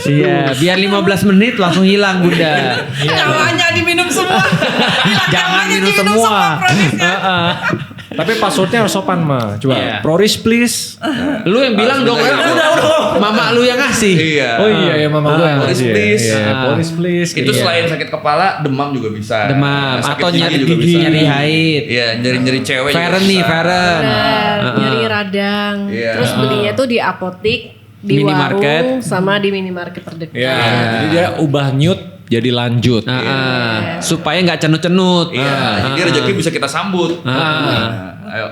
Iya, biar 15 menit langsung hilang Bunda. Namanya diminum semua. Jangan Namanya minum diminum semua. Prodisnya. Tapi passwordnya harus sopan mah. Coba Iya. Proris please. Lu yang bilang dong, mama lu yang ngasih. Iya. Oh iya ya mama gue yang Proris, ngasih ya. please. Iya, Proris please. Itu gitu. selain sakit kepala, demam juga bisa. Demam Sakit atau nyeri juga gigi, bisa. nyeri haid. Iya, nyeri cewek. juga Feren nih, bisa. Feren. nyeri radang. Iya. Terus belinya tuh di apotik, di Minimarket. warung, sama di minimarket terdekat. Ya, jadi dia ubah nyut jadi lanjut. Supaya nggak cenut-cenut. Iya, jadi rezeki bisa kita sambut. Nah, ayo.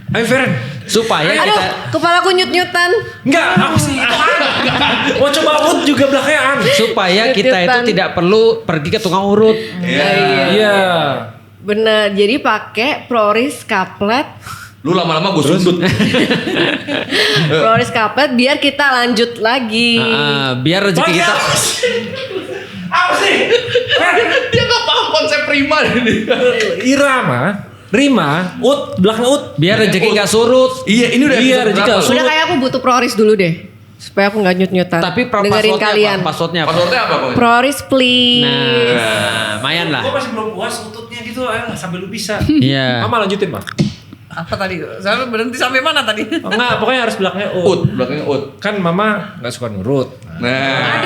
Ayo Feren, supaya Aduh, kita kepalaku nyut-nyutan. Enggak, apa sih? Mau coba urut juga belakangnya supaya kita itu Nyut-nyutan. tidak perlu pergi ke tukang urut. Iya. Bener, jadi pakai Proris Couplet. Lu lama-lama gue sundut. Proris Couplet biar kita lanjut lagi. Biar rezeki kita Apa sih? Dia gak paham konsep prima ini. Irama, Rima, Ut, belakang Ut. biar rezeki nggak surut. Iya, ini udah Iya, episode rezeki berapa? langsung. Udah kayak aku butuh Proris dulu deh. Supaya aku nggak nyut-nyutan. Tapi dengerin passwordnya kalian. apa? Passwordnya apa? Passwordnya apa kok? Proris please. Nah, lumayan lah. Gue masih belum puas ututnya gitu, ayolah sampai lu bisa. Iya. Mama lanjutin, Mak. Apa tadi? Saya berhenti sampai mana tadi? Oh, enggak, pokoknya harus belakangnya Ut. Ut, belakangnya Ut. Kan Mama nggak suka nurut. Nah,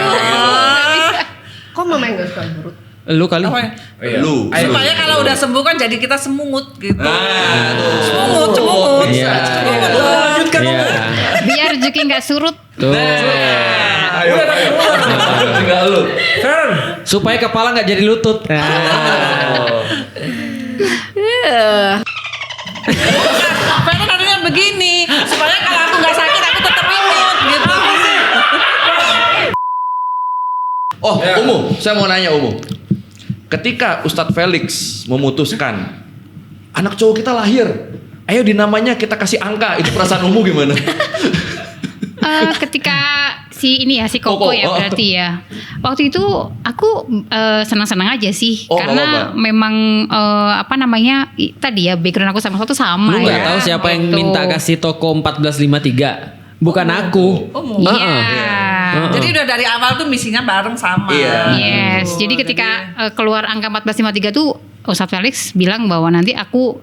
Kok mama yang gak suka nurut? Lu kali. Apa ya? Iya. Lu. Ayo. Supaya kalau udah sembuh kan jadi kita semungut gitu. Nah, tuh. Cemungut. Iya. Lanjutkan, Iya. Biar rezeki nggak surut. Tuh. Ayo, ayo. Tinggal lu. Fern. Supaya kepala nggak jadi lutut. Pengen harusnya begini. Supaya kalau aku nggak sakit aku tetap ingat gitu. Oh, Umu, saya mau nanya Umu. Ketika Ustadz Felix memutuskan anak cowok kita lahir, ayo dinamanya kita kasih angka, itu perasaan Umu gimana? Ketika si ini ya si Koko Koko, ya oh. berarti ya. Waktu itu aku senang-senang aja sih Oh, karena apa? memang apa namanya tadi ya background aku sama satu sama Lu nggak ya. tahu siapa yang Gitu. minta kasih toko 1453? Bukan aku. Iya. Jadi udah dari awal tuh misinya bareng sama. Iya. Yes, jadi ketika keluar angka 1453 tuh Ustadz Felix bilang bahwa nanti aku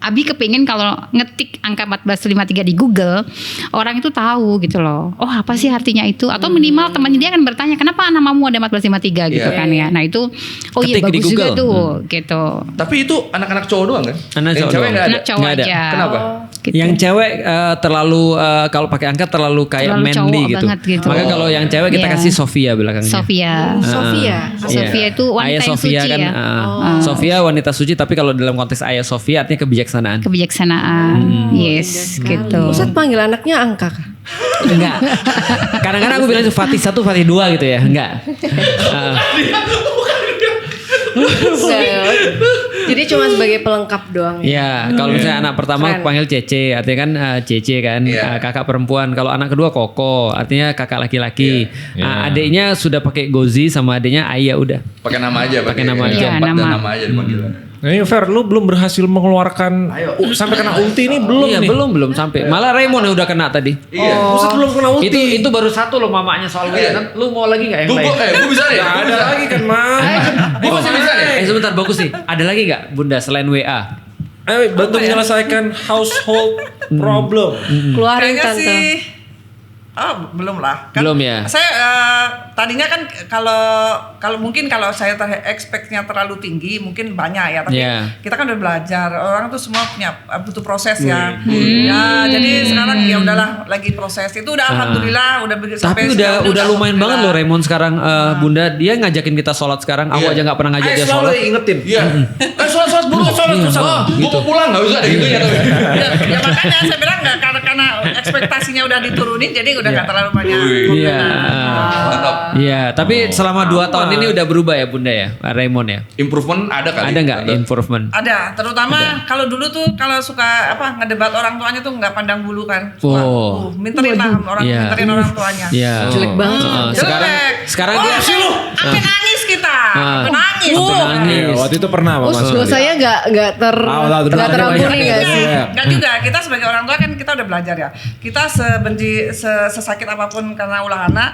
Abi kepengen kalau ngetik angka 1453 di Google orang itu tahu gitu loh. Oh apa sih artinya itu? Atau minimal temannya dia akan bertanya kenapa namamu ada 1453 gitu Iya. kan ya. Nah itu Ketik di bagus juga Google. tuh gitu. Tapi itu anak-anak cowok doang kan? Anak Yang cowok cewek doang. nggak ada. Anak cowok Nggak ada. aja. Kenapa? Gitu. Yang cewek terlalu kalau pakai angka terlalu kayak Terlalu manly cowok gitu. banget gitu. Maka kalau yang cewek kita Iya. kasih Sofia belakangnya. Sofia. Sofia. Sofia itu wanita Ayah yang Sofia suci kan, ya. Sofia wanita suci, tapi kalau dalam konteks Ayah Sofia artinya kebijaksanaan. Kebijaksanaan. Yes, gitu. Ustadz panggil anaknya angka kah? Enggak. Kadang-kadang aku bilang itu Fatih 1, Fatih 2 gitu ya. Enggak. Jadi cuma sebagai pelengkap doang. Ya, kalau misalnya anak pertama Keren. aku panggil Cece, artinya kan Cece kan, Iya. kakak perempuan. Kalau anak kedua Koko, artinya kakak laki-laki. Iya. Adiknya sudah pakai Gozi, sama adiknya Ayah udah. Pakai nama aja, Pakai nama aja. Tempat dan Nama. nama aja dipanggil. Nah, ini Fer, lu belum berhasil mengeluarkan sampai kena ulti ini belum Iya, nih. belum sampai. Malah Raymond yang udah kena tadi. Iya. Ustadz belum kena ulti. Itu baru satu loh mamanya soal Iya. Lu mau lagi nggak yang Gue lain? bisa nih. Gak ada lagi kan, Ma. Gue masih bisa nih. Sebentar bagus nih. Ada lagi nggak Bunda selain WA? Ayo bantu menyelesaikan household problem. Keluarin Kayaknya tante. sih. Oh belum lah. Belum ya? Saya tadinya kan kalau mungkin kalau saya expect-nya terlalu tinggi mungkin banyak ya. Tapi Iya. kita kan udah belajar. Orang tuh semua punya butuh proses ya. Ya jadi sekarang ya udahlah lagi proses. Itu udah alhamdulillah udah begitu. Tapi udah lumayan banget loh Raymond sekarang Bunda, dia ngajakin kita sholat sekarang. Aku Iya. aja nggak pernah ngajak Ayo dia selalu sholat. ingetin. Iya. Sholat dulu, sholat Iya. susah. Gue mau pulang nggak usah ada gitunya tapi. Ya makanya saya bilang nggak karena ekspektasinya udah diturunin jadi udah nggak terlalu banyak. Iya. Mantap. Iya, tapi selama 2 tahun ini udah berubah ya Bunda ya, Raymond ya. Improvement ada kali. Ada nggak improvement? Ada, terutama kalau dulu tuh kalau suka ngedebat orang tuanya tuh nggak pandang bulu kan. Suka, Oh. minterin lah orang Iya. minterin orang tuanya. Iya. Jelek banget. Sekarang dia Sampai nangis kita. Sampai nangis. Sampai nangis. Iya, waktu itu pernah Mama. Dosanya nggak terampuni nggak sih? Enggak juga, kita sebagai orang tua kan kita udah belajar ya. Kita sesakit apapun karena ulah anak,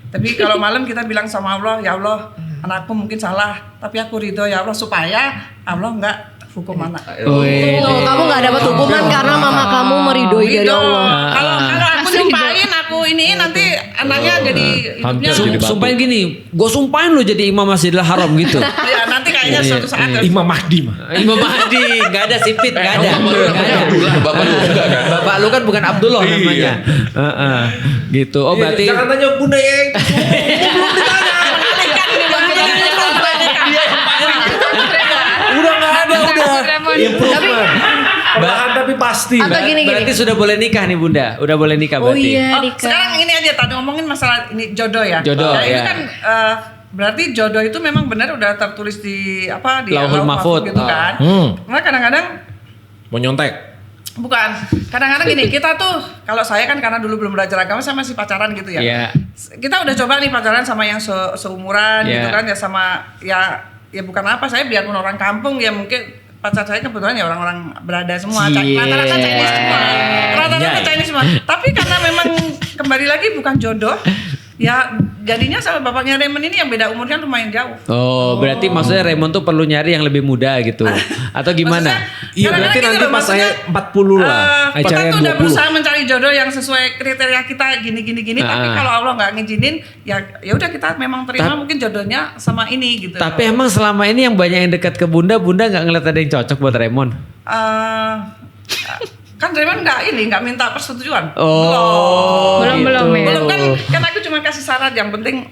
tapi kalau malam kita bilang sama Allah, ya Allah, anakku mungkin salah, tapi aku ridho ya Allah supaya Allah enggak hukum anak. Wih. Tuh, kamu nggak dapat hukuman karena mama kamu meridoi dari Ridho. Allah. Kalau aku nyumpahin, aku ini nanti anaknya jadi hidupnya Jadi batu. Sumpahin gini, gue sumpahin lu jadi imam Masjidil Haram gitu. ya nanti kayaknya suatu saat Imam Mahdi mah. Imam Mahdi, nggak ada sipit, nggak ada. Bapak lu enggak kan? Bapak lu kan bukan Abdullah namanya. Gitu. Oh berarti Jangan tanya Bunda ya. Udah nggak ada udah. Raymond. Improvement. Perlahan tapi pasti. Atau gini. Berarti sudah boleh nikah nih Bunda. Udah boleh nikah Oh berarti. iya, Oh, nikah. sekarang ini aja tadi ngomongin masalah ini jodoh ya. Jodoh, Ini ya. kan berarti jodoh itu memang benar udah tertulis di apa di Lauhul Mahfuz. gitu kan. Karena kadang-kadang Mau nyontek. bukan. Kadang-kadang gini, kita tuh kalau saya kan karena dulu belum belajar agama saya masih pacaran gitu ya. Iya. Kita udah coba nih pacaran sama yang seumuran Iya. gitu kan ya sama ya bukan apa, saya biarpun orang kampung ya mungkin pacar saya kebetulan ya orang-orang berada semua, rata-rata Chinese semua, rata-rata Chinese semua. Tapi karena memang kembali lagi bukan jodoh, ya jadinya sama bapaknya Raymond ini yang beda umurnya lumayan jauh. Oh, berarti maksudnya Raymond tuh perlu nyari yang lebih muda gitu. Atau gimana? Iya, berarti nanti pas saya 40 lah. Kita Cari tuh yang udah 20. berusaha mencari jodoh yang sesuai kriteria kita gini. Tapi kalau Allah nggak ngizinin, ya udah kita memang terima mungkin jodohnya sama ini gitu. Tapi emang selama ini yang banyak yang dekat ke Bunda nggak ngeliat ada yang cocok buat Raymond? Kan Raymond nggak minta persetujuan. Oh, Belum ya. Belum kan aku cuma kasih syarat yang penting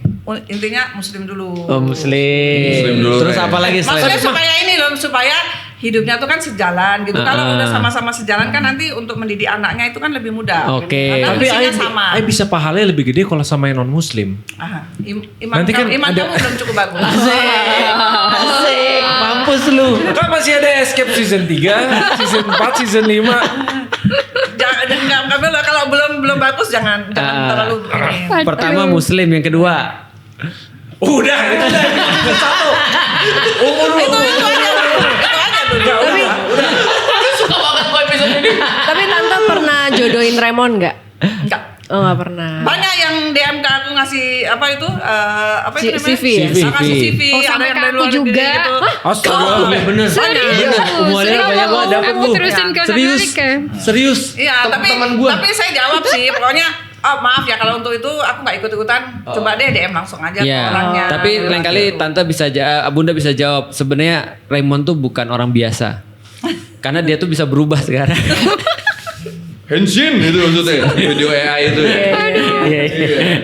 intinya muslim dulu. Oh, muslim dulu. Terus apa lagi Maksudnya selain supaya hidupnya tuh kan sejalan gitu. Kalau udah sama-sama sejalan kan nanti untuk mendidik anaknya itu kan lebih mudah. Oke. Karena Tapi visinya sama. Ay bisa pahalanya lebih gede kalau sama yang non muslim. Aha. Iman Nanti kan iman ada- kamu belum cukup bagus. Asik, mampus lu. Kan masih ada Escape season 3, season 4, season 5. Jangan kalau belum bagus jangan terlalu ini. Pertama muslim, yang kedua Udah, itu udah satu. Itu aja dulu. Tapi Tante pernah jodohin Raymond nggak? Enggak. Oh nggak pernah. Banyak yang DM ke aku ngasih apa itu itu namanya? CV ya? Ngasih CV. Oh, ada sampai yang ke dari aku luar negeri juga. gitu. Astaga. bener. Serius? Umurannya banyak banget dapet Aku lu. terusin ke Serius, Amerika. serius. Iya, tapi saya jawab sih. Pokoknya maaf ya kalau untuk itu aku nggak ikut-ikutan. Coba deh DM langsung aja ke Iya. orangnya. Tapi lain kali Tante bisa Bunda bisa jawab. Sebenarnya Raymond tuh bukan orang biasa. Karena dia tuh bisa berubah sekarang. Henshin itu maksudnya video AI itu.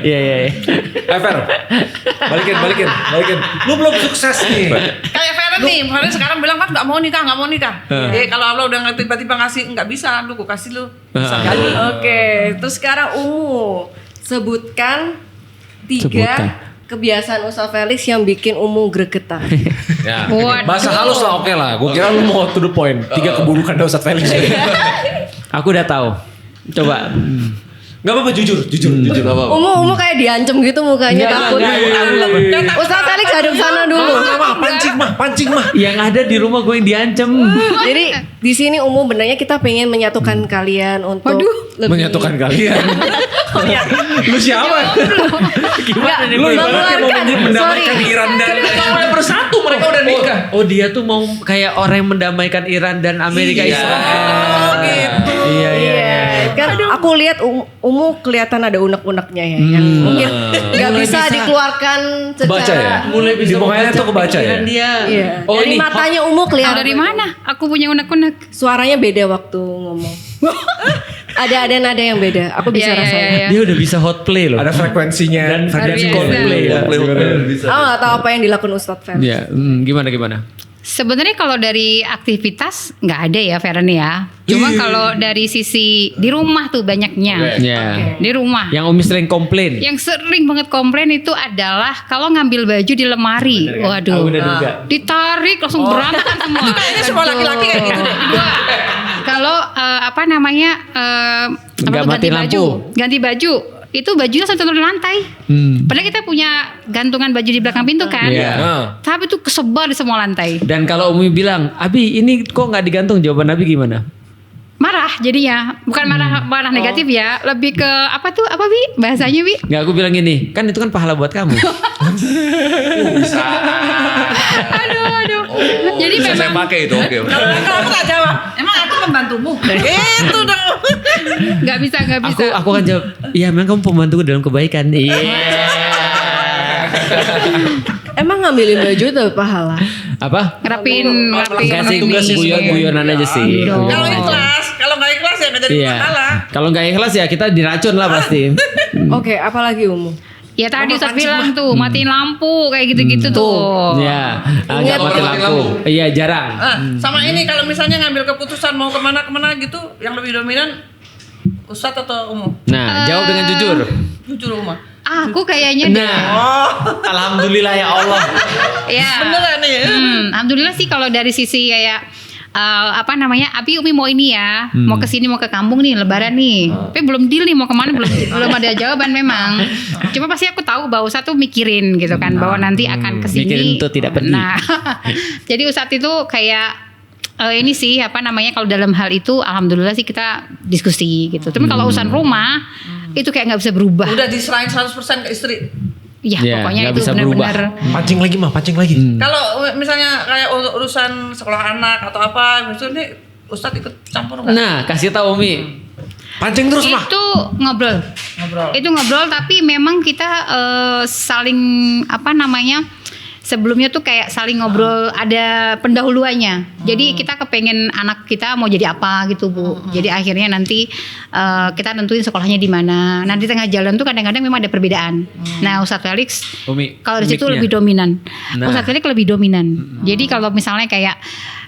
Iya. Fer, balikin. Lu belum sukses nih. Kayak Feren nih, Feren sekarang bilang kan nggak mau nikah. Kalau Allah udah tiba-tiba ngasih nggak bisa, lu gue kasih lu. Bisa jadi. Oke, terus sekarang Ungu sebutkan 3 kebiasaan Ustaz Felix yang bikin Ungu gregetan. Ya, Waduh. bahasa halus lah oke lah. Gue kira lu mau to the point. 3 keburukan dari Ustaz Felix. Aku udah tahu. Coba. Gak apa-apa jujur. Ungu kayak diancem gitu mukanya takut. Ustaz Felix hadap sana dulu. Pancing mah. Yang ada di rumah gue yang diancem. Jadi di sini Ungu benernya kita pengen menyatukan kalian untuk lebih Menyatukan kalian. Lu siapa? Gimana nih, Lu Boy? ibaratnya mau mendamaikan Sorry. Iran dan Udah bersatu mereka udah nikah. Oh dia tuh mau kayak orang yang mendamaikan Iran dan Amerika Iya. Israel. gitu. Iya. Kan aku lihat Ungu kelihatan ada unek-uneknya ya, yang mungkin nggak Mulai bisa bisa dikeluarkan kebaca secara ya? Mulai bisa Di mukanya tuh kebaca ya? pikiran dia. Iya. Oh, Dari ini. matanya Ungu Tahu kelihatan. dari mana? Aku punya unek-unek. Suaranya beda waktu ngomong. ada nada yang beda. Aku bisa Iya, rasain. iya. Dia udah bisa hot play loh. ada frekuensinya Dan frekuensi dan Coldplay ya. Bisa. Aku nggak tahu apa yang dilakukan Ustadz Felix. Iya, gimana? Sebenarnya kalau dari aktivitas nggak ada ya Feren ya. Cuma kalau dari sisi di rumah tuh banyaknya. Iya. Di rumah. Yang Umi sering komplain. Yang sering banget komplain itu adalah kalau ngambil baju di lemari. Waduh. Aku udah duga. Ditarik langsung berantakan semua. Kayaknya semua laki-laki kayak gitu deh. Kalau apa namanya Nggak ganti matiin baju, lampu. ganti baju itu bajunya sampai turun lantai. Padahal kita punya gantungan baju di belakang pintu kan. Iya. Tapi itu kesebar di semua lantai. Dan kalau Umi bilang, Abi ini kok nggak digantung? Jawaban Abi gimana? Marah jadinya, bukan marah negatif ya, lebih ke apa Bi bahasanya Bi? Nggak, aku bilang gini, kan itu kan pahala buat kamu. Aduh. Jadi Bisa saya memang pakai itu oke. Kalau aku nggak jawab, emang aku pembantumu. Itu dong. nggak bisa. Aku akan jawab, iya memang kamu pembantuku dalam kebaikan. Iya. Emang ngambilin baju itu pahala? Apa? ngerapin Enggak sih, tugasnya guyon-guyonan aja sih. Kalau ikhlas, kalau nggak ikhlas ya nggak jadi Iya. masalah. Kalau nggak ikhlas ya kita diracun lah pasti. Oke, apalagi Umu? Ya tadi Mama Ustaz pancing bilang tuh matiin lampu kayak gitu-gitu tuh. Ya, Ingat, agak mati mati lampu. Iya, jarang. Sama ini kalau misalnya ngambil keputusan mau kemana gitu, yang lebih dominan Ustadz atau Umu? Nah, jawab dengan jujur. Jujur Umu. Aku kayaknya deh. Nah, Oh, alhamdulillah ya Allah. Ya. beneran nih ya? Alhamdulillah sih kalau dari sisi kayak Abi Umi mau ini ya, mau ke sini mau ke kampung nih Lebaran nih. Tapi belum deal nih mau kemana belum ada jawaban memang. Cuma pasti aku tahu bahwa Ustadz tuh mikirin gitu kan bahwa nanti akan ke sini. Mikirin itu tidak pergi. Nah, jadi Ustadz itu kayak ini sih kalau dalam hal itu alhamdulillah sih kita diskusi gitu. Tapi kalau urusan rumah itu kayak nggak bisa berubah. Udah diserahin 100% ke istri. Ya, Ya, pokoknya nggak itu bisa benar-benar. Pancing lagi. Kalau misalnya kayak urusan sekolah anak atau apa, misalnya Ustadz ikut campur nggak? Nah, kasih tahu Umi. Pancing terus mah. Itu ngobrol. Itu ngobrol tapi memang kita saling sebelumnya tuh kayak saling ngobrol ada pendahuluannya. Jadi kita kepengen anak kita mau jadi apa gitu Bu. Jadi akhirnya nanti kita nentuin sekolahnya di mana. Nanti tengah jalan tuh kadang-kadang memang ada perbedaan. Nah Ustadz Felix Umi, kalau di situ mic-nya. lebih dominan. Nah. Ustadz Felix lebih dominan. Jadi kalau misalnya kayak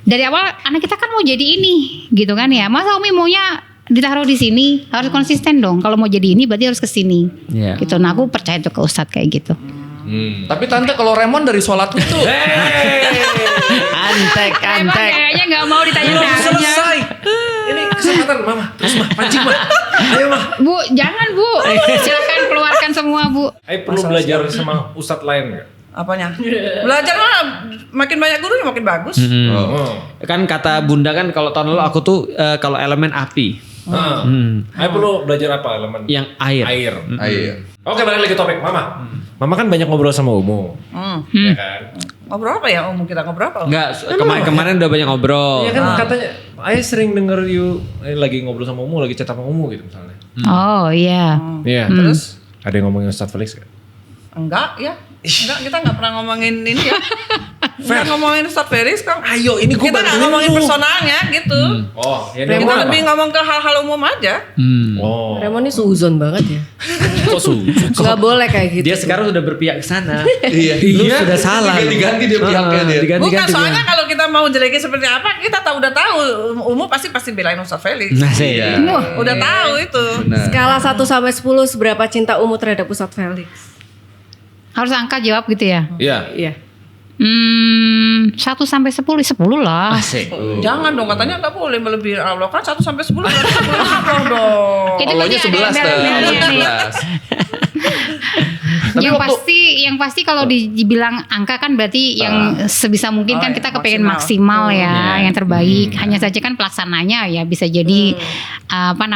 dari awal anak kita kan mau jadi ini gitu kan ya. Masa Umi maunya ditaruh di sini, harus konsisten dong. Kalau mau jadi ini berarti harus ke sini. Iya. Gitu. Nah aku percaya tuh ke Ustadz kayak gitu. Tapi tante kalau Raymond dari sholat itu Antek. Emang kayaknya nggak mau ditanya Belum selesai. Ini kesempatan mama. Terus mah pancing mah. Ayo mah. Bu, jangan Bu. Silakan keluarkan semua Bu. Ayo perlu belajar sama ustadz lain nggak? Apanya? Belajar mah makin banyak guru ya makin bagus. Oh. Kan kata Bunda kan kalau tahun lalu aku tuh kalau elemen api. Ayo perlu belajar apa elemen? Yang air. Air. Oke, balik lagi topik Mama. Mama kan banyak ngobrol sama Umu. Ya kan? Ngobrol apa ya Umu, kita ngobrol apa? Enggak, kemarin udah banyak ngobrol. Iya kan katanya, Ayah sering denger lagi ngobrol sama Umu, lagi chat sama Umu gitu misalnya. Oh iya. Iya. Terus? Ada yang ngomongin Ustadz Felix gak? Enggak ya. Enggak, kita enggak pernah ngomongin ini ya. Enggak ngomongin Ustadz Felix kan. Ayo, ini gua Kita enggak bantuin ngomongin lu. personalnya gitu. Oh, ya Kita ngomong apa? lebih ngomong ke hal-hal umum aja. Oh. Raymond ini suuzon banget ya. Kok Nggak boleh kayak gitu. Dia sekarang sudah berpihak ke sana. Iya. Lu sudah salah. Diganti dia pihaknya dia. Bukan soalnya kalau kita mau jelekin seperti apa, kita udah tahu umum pasti belain Ustadz Felix. Nah, sih. Iya. Udah tahu itu. Benar. Skala 1 sampai 10 seberapa cinta Umu terhadap Ustadz Felix? Harus angka jawab gitu ya. Iya. Iya. 1 sampai 10 lah. Asik. Jangan dong, katanya nggak boleh melebihi Allah kan 1 sampai 10 berarti 10 Allah dong. Itu Allahnya pasti ada 11 tuh. embel-embelnya nih. 11. Yang pasti kalau dibilang angka kan berarti yang sebisa mungkin kan kita kepengen maksimal ya, yang terbaik. Hanya saja kan pelaksananya ya bisa jadi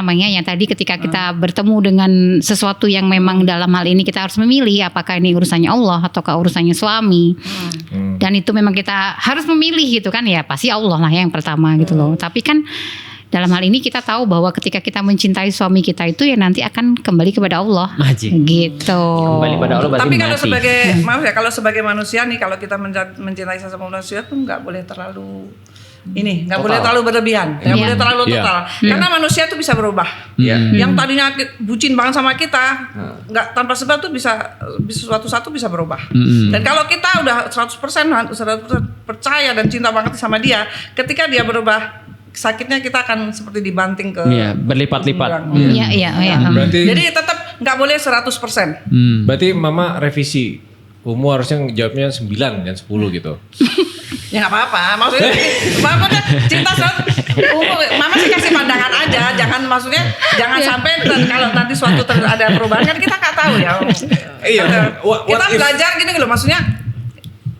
yang tadi ketika kita bertemu dengan sesuatu yang memang dalam hal ini kita harus memilih apakah ini urusannya Allah ataukah urusannya suami. Dan itu memang kita harus memilih gitu kan ya, pasti Allah lah yang pertama gitu loh. Tapi kan dalam hal ini kita tahu bahwa ketika kita mencintai suami kita itu ya nanti akan kembali kepada Allah. Majik. Gitu. Kembali pada Allah berarti Tapi kalau mati. kalau sebagai manusia nih, kalau kita mencintai sesama manusia tuh nggak boleh terlalu nggak boleh terlalu berlebihan, nggak boleh terlalu total. Karena manusia tuh bisa berubah. Iya. Yang tadinya bucin banget sama kita, nggak tanpa sebab tuh bisa suatu bisa berubah. Dan kalau kita udah 100% percaya dan cinta banget sama dia, ketika dia berubah, sakitnya kita akan seperti dibanting ke berlipat-lipat. Iya. Berarti Jadi tetap nggak boleh 100%. berarti Mama revisi. Umu harusnya jawabnya 9 dan 10 gitu. Ya nggak apa-apa, maksudnya cinta Mama sih kasih pandangan aja, jangan sampai kalau nanti suatu ada perubahan kan kita nggak tahu ya. Iya. Kita belajar gini loh, maksudnya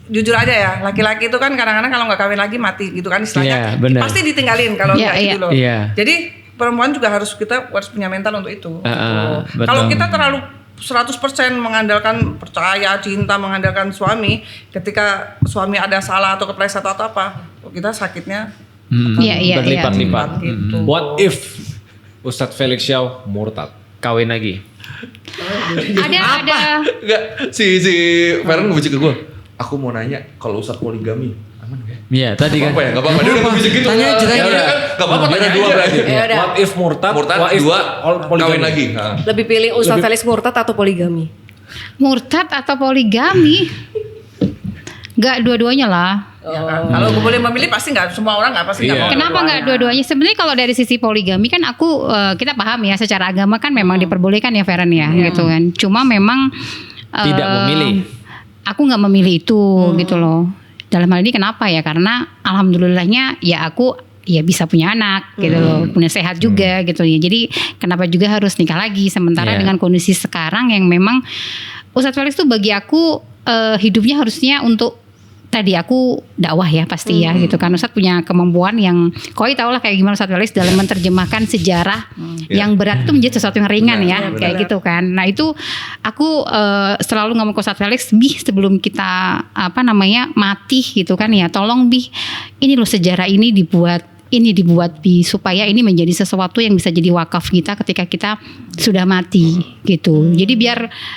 jujur aja ya, laki-laki itu kan kadang-kadang kalau nggak kawin lagi mati gitu kan istilahnya. Iya, benar. Pasti ditinggalin kalau nggak gitu loh. Iya. Jadi perempuan juga harus punya mental untuk itu. Betul. Kalau kita terlalu 100% mengandalkan percaya, cinta, mengandalkan suami, ketika suami ada salah atau kepleset atau apa, kita sakitnya Iya. Berlipat-lipat. gitu. What if Ustadz Felix Xiao murtad? Kawin lagi. Ada. Enggak, si Feren ngebujuk ke gue. Aku mau nanya kalau Ustadz poligami aman gak? Iya, tadi kan. Apa ya? Gak apa-apa. Dia udah ngebisik gitu. Tanya aja, tanya. Ya udah, gak apa-apa. Tanya Dua aja. berarti. Ya udah. What if murtad? Murtad What if 2 poligami? kawin lagi. Lebih pilih Ustadz Felix murtad atau poligami? Murtad atau poligami? Gak dua-duanya lah. Ya kan? Kalau gue boleh memilih pasti nggak semua orang nggak pasti nggak mau. Kenapa nggak dua-duanya? Sebenarnya kalau dari sisi poligami kan kita paham ya, secara agama kan memang diperbolehkan ya Feren ya, gitu kan. Cuma memang Tidak memilih. Aku nggak memilih itu gitu loh. Dalam hal ini kenapa ya? Karena alhamdulillahnya ya aku ya bisa punya anak gitu loh, punya sehat juga gitu ya. Jadi kenapa juga harus nikah lagi? Sementara dengan kondisi sekarang yang memang Ustadz Felix tuh bagi aku hidupnya harusnya untuk tadi aku dakwah ya pasti ya gitu kan. Ustadz punya kemampuan yang koi tau lah kayak gimana Ustadz Felix dalam menerjemahkan sejarah yang berat itu menjadi sesuatu yang ringan ya kayak gitu kan. Nah itu aku selalu ngomong ke Ustadz Felix, Bih sebelum kita mati gitu kan ya, tolong Bih ini loh sejarah ini dibuat Bi supaya ini menjadi sesuatu yang bisa jadi wakaf kita ketika kita sudah mati gitu. Jadi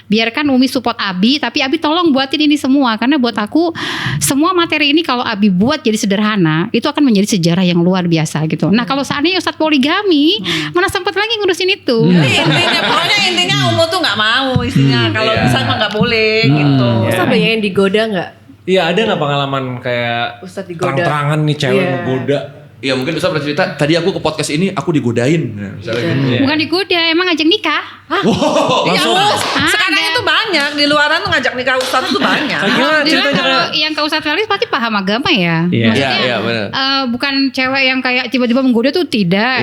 biarkan Umi support Abi, tapi Abi tolong buatin ini semua, karena buat aku semua materi ini kalau Abi buat jadi sederhana itu akan menjadi sejarah yang luar biasa gitu. Nah kalau seandainya Ustadz poligami mana sempat lagi ngurusin itu. Intinya Umu tuh nggak mau istrinya, kalau bisa mah nggak boleh gitu. Ustadz banyak yang digoda nggak? Iya, ada nggak pengalaman kayak Ustadz digoda. terang-terangan nih cewek ngegoda? Iya mungkin Ustaz bercerita, tadi aku ke podcast ini aku digodain. Nah, misalnya gitu. Bukan digoda, emang ngajak nikah. Sekarang itu banyak di luaran tuh ngajak nikah Ustadz tuh banyak. Alhamdulillah kalau yang ke Ustadz Felix pasti paham agama ya. Iya benar. Bukan cewek yang kayak tiba-tiba menggoda tuh tidak.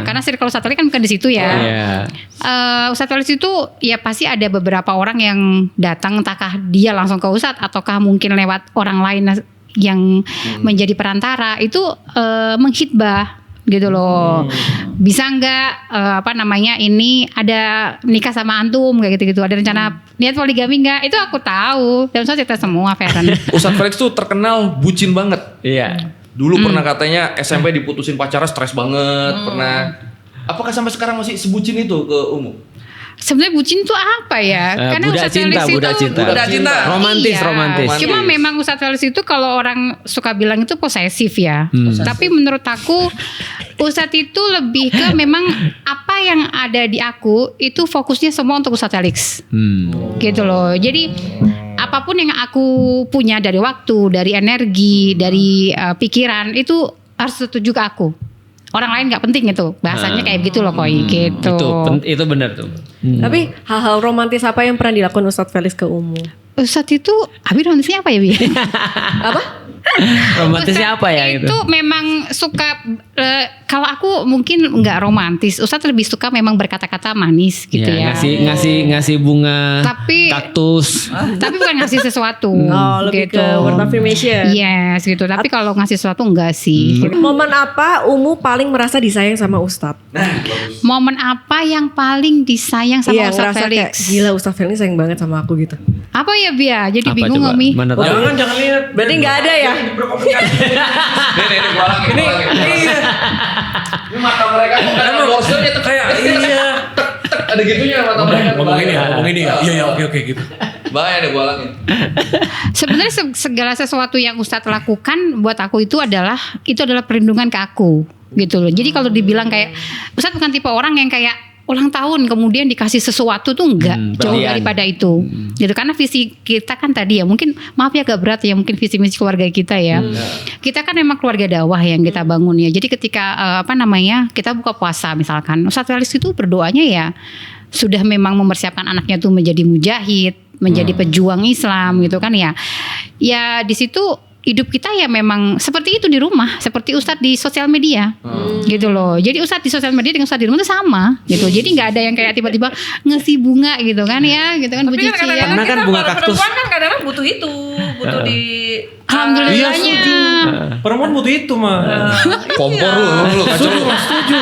Karena circle Ustadz Felix kan bukan di situ ya. Ustadz Felix itu ya pasti ada beberapa orang yang datang, entahkah dia langsung ke Ustadz ataukah mungkin lewat orang lain yang menjadi perantara itu menghitbah gitu loh. Bisa nggak ini ada nikah sama antum kayak gitu-gitu, ada rencana niat poligami nggak? Itu aku tahu dan saya cerita semua Feren. Ustadz Felix tuh terkenal bucin banget. Iya. Dulu pernah katanya SMP diputusin pacarnya stres banget, pernah. Apakah sampai sekarang masih sebucin itu ke Umu? Sebenarnya bucin itu apa ya? Karena budak Ustadz Felix itu budak cinta. Romantis. Cuma memang Ustadz Felix itu kalau orang suka bilang itu posesif ya. Tapi menurut aku Ustadz itu lebih ke memang apa yang ada di aku itu fokusnya semua untuk Ustadz Felix. Gitu loh. Jadi apapun yang aku punya dari waktu, dari energi, dari pikiran itu harus setuju ke aku. Orang lain nggak penting itu, bahasanya kayak gitu loh Koi gitu. Itu benar tuh. Tapi hal-hal romantis apa yang pernah dilakukan Ustadz Felix ke Umu? Ustadz itu, Abi romantisnya apa ya Bi? Apa? Romantisnya apa ya itu? Itu memang suka kalau aku mungkin nggak romantis. Ustadz lebih suka memang berkata-kata manis gitu ya. Ngasih bunga, tapi kaktus. Tapi bukan ngasih sesuatu. Lebih gitu. ke word of affirmation. Yes gitu. Tapi kalau ngasih sesuatu enggak sih. Gitu. Momen apa Umu paling merasa disayang sama Ustadz? Momen apa yang paling disayang sama Ustadz Felix? Kayak, gila Ustadz Felix sayang banget sama aku gitu. Apa ya Bia? Jadi Apa bingung coba? nggak Mi? Mana tahu? Jangan lihat. Berarti nggak ada ya? Ini gua lagi. Ini mata mereka karena bosannya tuh kayak ada gitunya mata mereka. Ngomong ini ya. Iya oke gitu. Bahaya deh gua lagi. Sebenarnya segala sesuatu yang Ustadz lakukan buat aku itu adalah perlindungan ke aku gitu loh. Jadi kalau dibilang kayak Ustadz bukan tipe orang yang kayak ulang tahun kemudian dikasih sesuatu tuh enggak, jauh daripada itu gitu. Karena visi kita kan tadi ya mungkin maaf ya agak berat ya, mungkin visi misi keluarga kita ya. Kita kan memang keluarga dakwah yang kita bangun ya. Jadi ketika kita buka puasa misalkan, Ustadz Felix itu berdoanya ya sudah memang mempersiapkan anaknya tuh menjadi mujahid, menjadi pejuang Islam gitu kan ya. Ya di situ hidup kita ya memang seperti itu di rumah, seperti Ustadz di sosial media, gitu loh. Jadi Ustadz di sosial media dengan Ustadz di rumah itu sama, gitu. Jadi nggak ada yang kayak tiba-tiba ngasih bunga gitu kan ya, gitu kan. Tapi kan kadang-kadang Karena kan kita bunga para kaktus. perempuan kan kadang-kadang butuh itu, butuh di Alhamdulillahnya. Perempuan butuh itu mah. Kompor lu kacau. Setuju.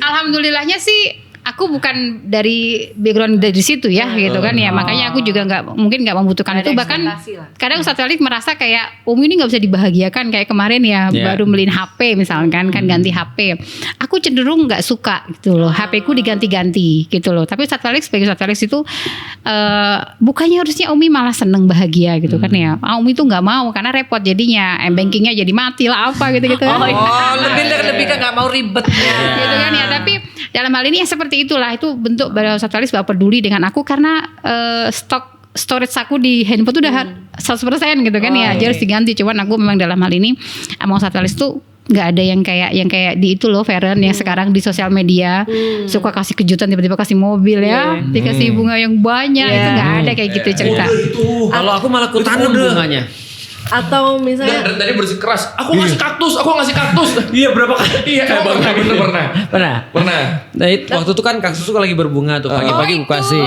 Alhamdulillahnya sih aku bukan dari background dari situ ya gitu kan ya, makanya aku juga nggak membutuhkan itu. Bahkan kadang Ustadz Felix merasa kayak Umi ini nggak bisa dibahagiakan kayak kemarin ya, baru beliin HP misalkan kan ganti HP, aku cenderung nggak suka gitu loh, HP ku diganti-ganti gitu loh. Tapi Ustadz Felix sebagai Ustadz Felix itu bukannya harusnya Umi malah seneng bahagia gitu kan ya, Umi itu nggak mau karena repot jadinya, bankingnya jadi mati lah apa gitu-gitu. lebih kan nggak mau ribetnya gitu kan ya. Tapi dalam hal ini ya seperti seperti itulah, itu bentuk bahwa Ustadz Felis gak peduli dengan aku karena storage aku di handphone tuh udah 100% gitu kan ya, harus diganti. Cuman aku memang dalam hal ini sama Ustadz Felis tuh nggak ada yang kayak di itu loh Feren yang sekarang di sosial media suka kasih kejutan, tiba-tiba kasih mobil ya, dikasih bunga yang banyak, itu nggak ada kayak gitu cerita. Kalau aku malah kutanam bunganya. Atau misalnya Dan tadi bersikeras, aku ngasih kaktus. Iya berapa kali? Iya, Pernah. Nah, waktu itu kan kaktus tuh lagi berbunga tuh, pagi-pagi aku kasih.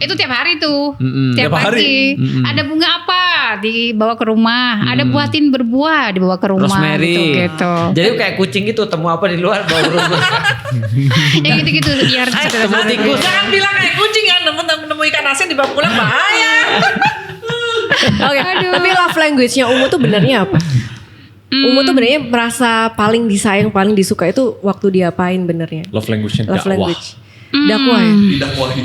Itu tiap hari tuh, tiap Tiap hari? pagi. Ada bunga apa dibawa ke rumah, ada buatin berbuah dibawa ke rumah. Rosemary. Gitu. Jadi kayak kucing gitu, temu apa di luar bawa ke rumah. Ya gitu-gitu biar Temu tikus. Jangan bilang kayak kucing kan, nemu ikan asin dibawa pulang bahaya. Oke, tapi love language-nya Umu tuh benernya apa? Umu tuh benernya merasa paling disayang, paling disuka itu waktu diapain benernya? Love language-nya Love dakwah. language. Dakwah ya? Didakwahi.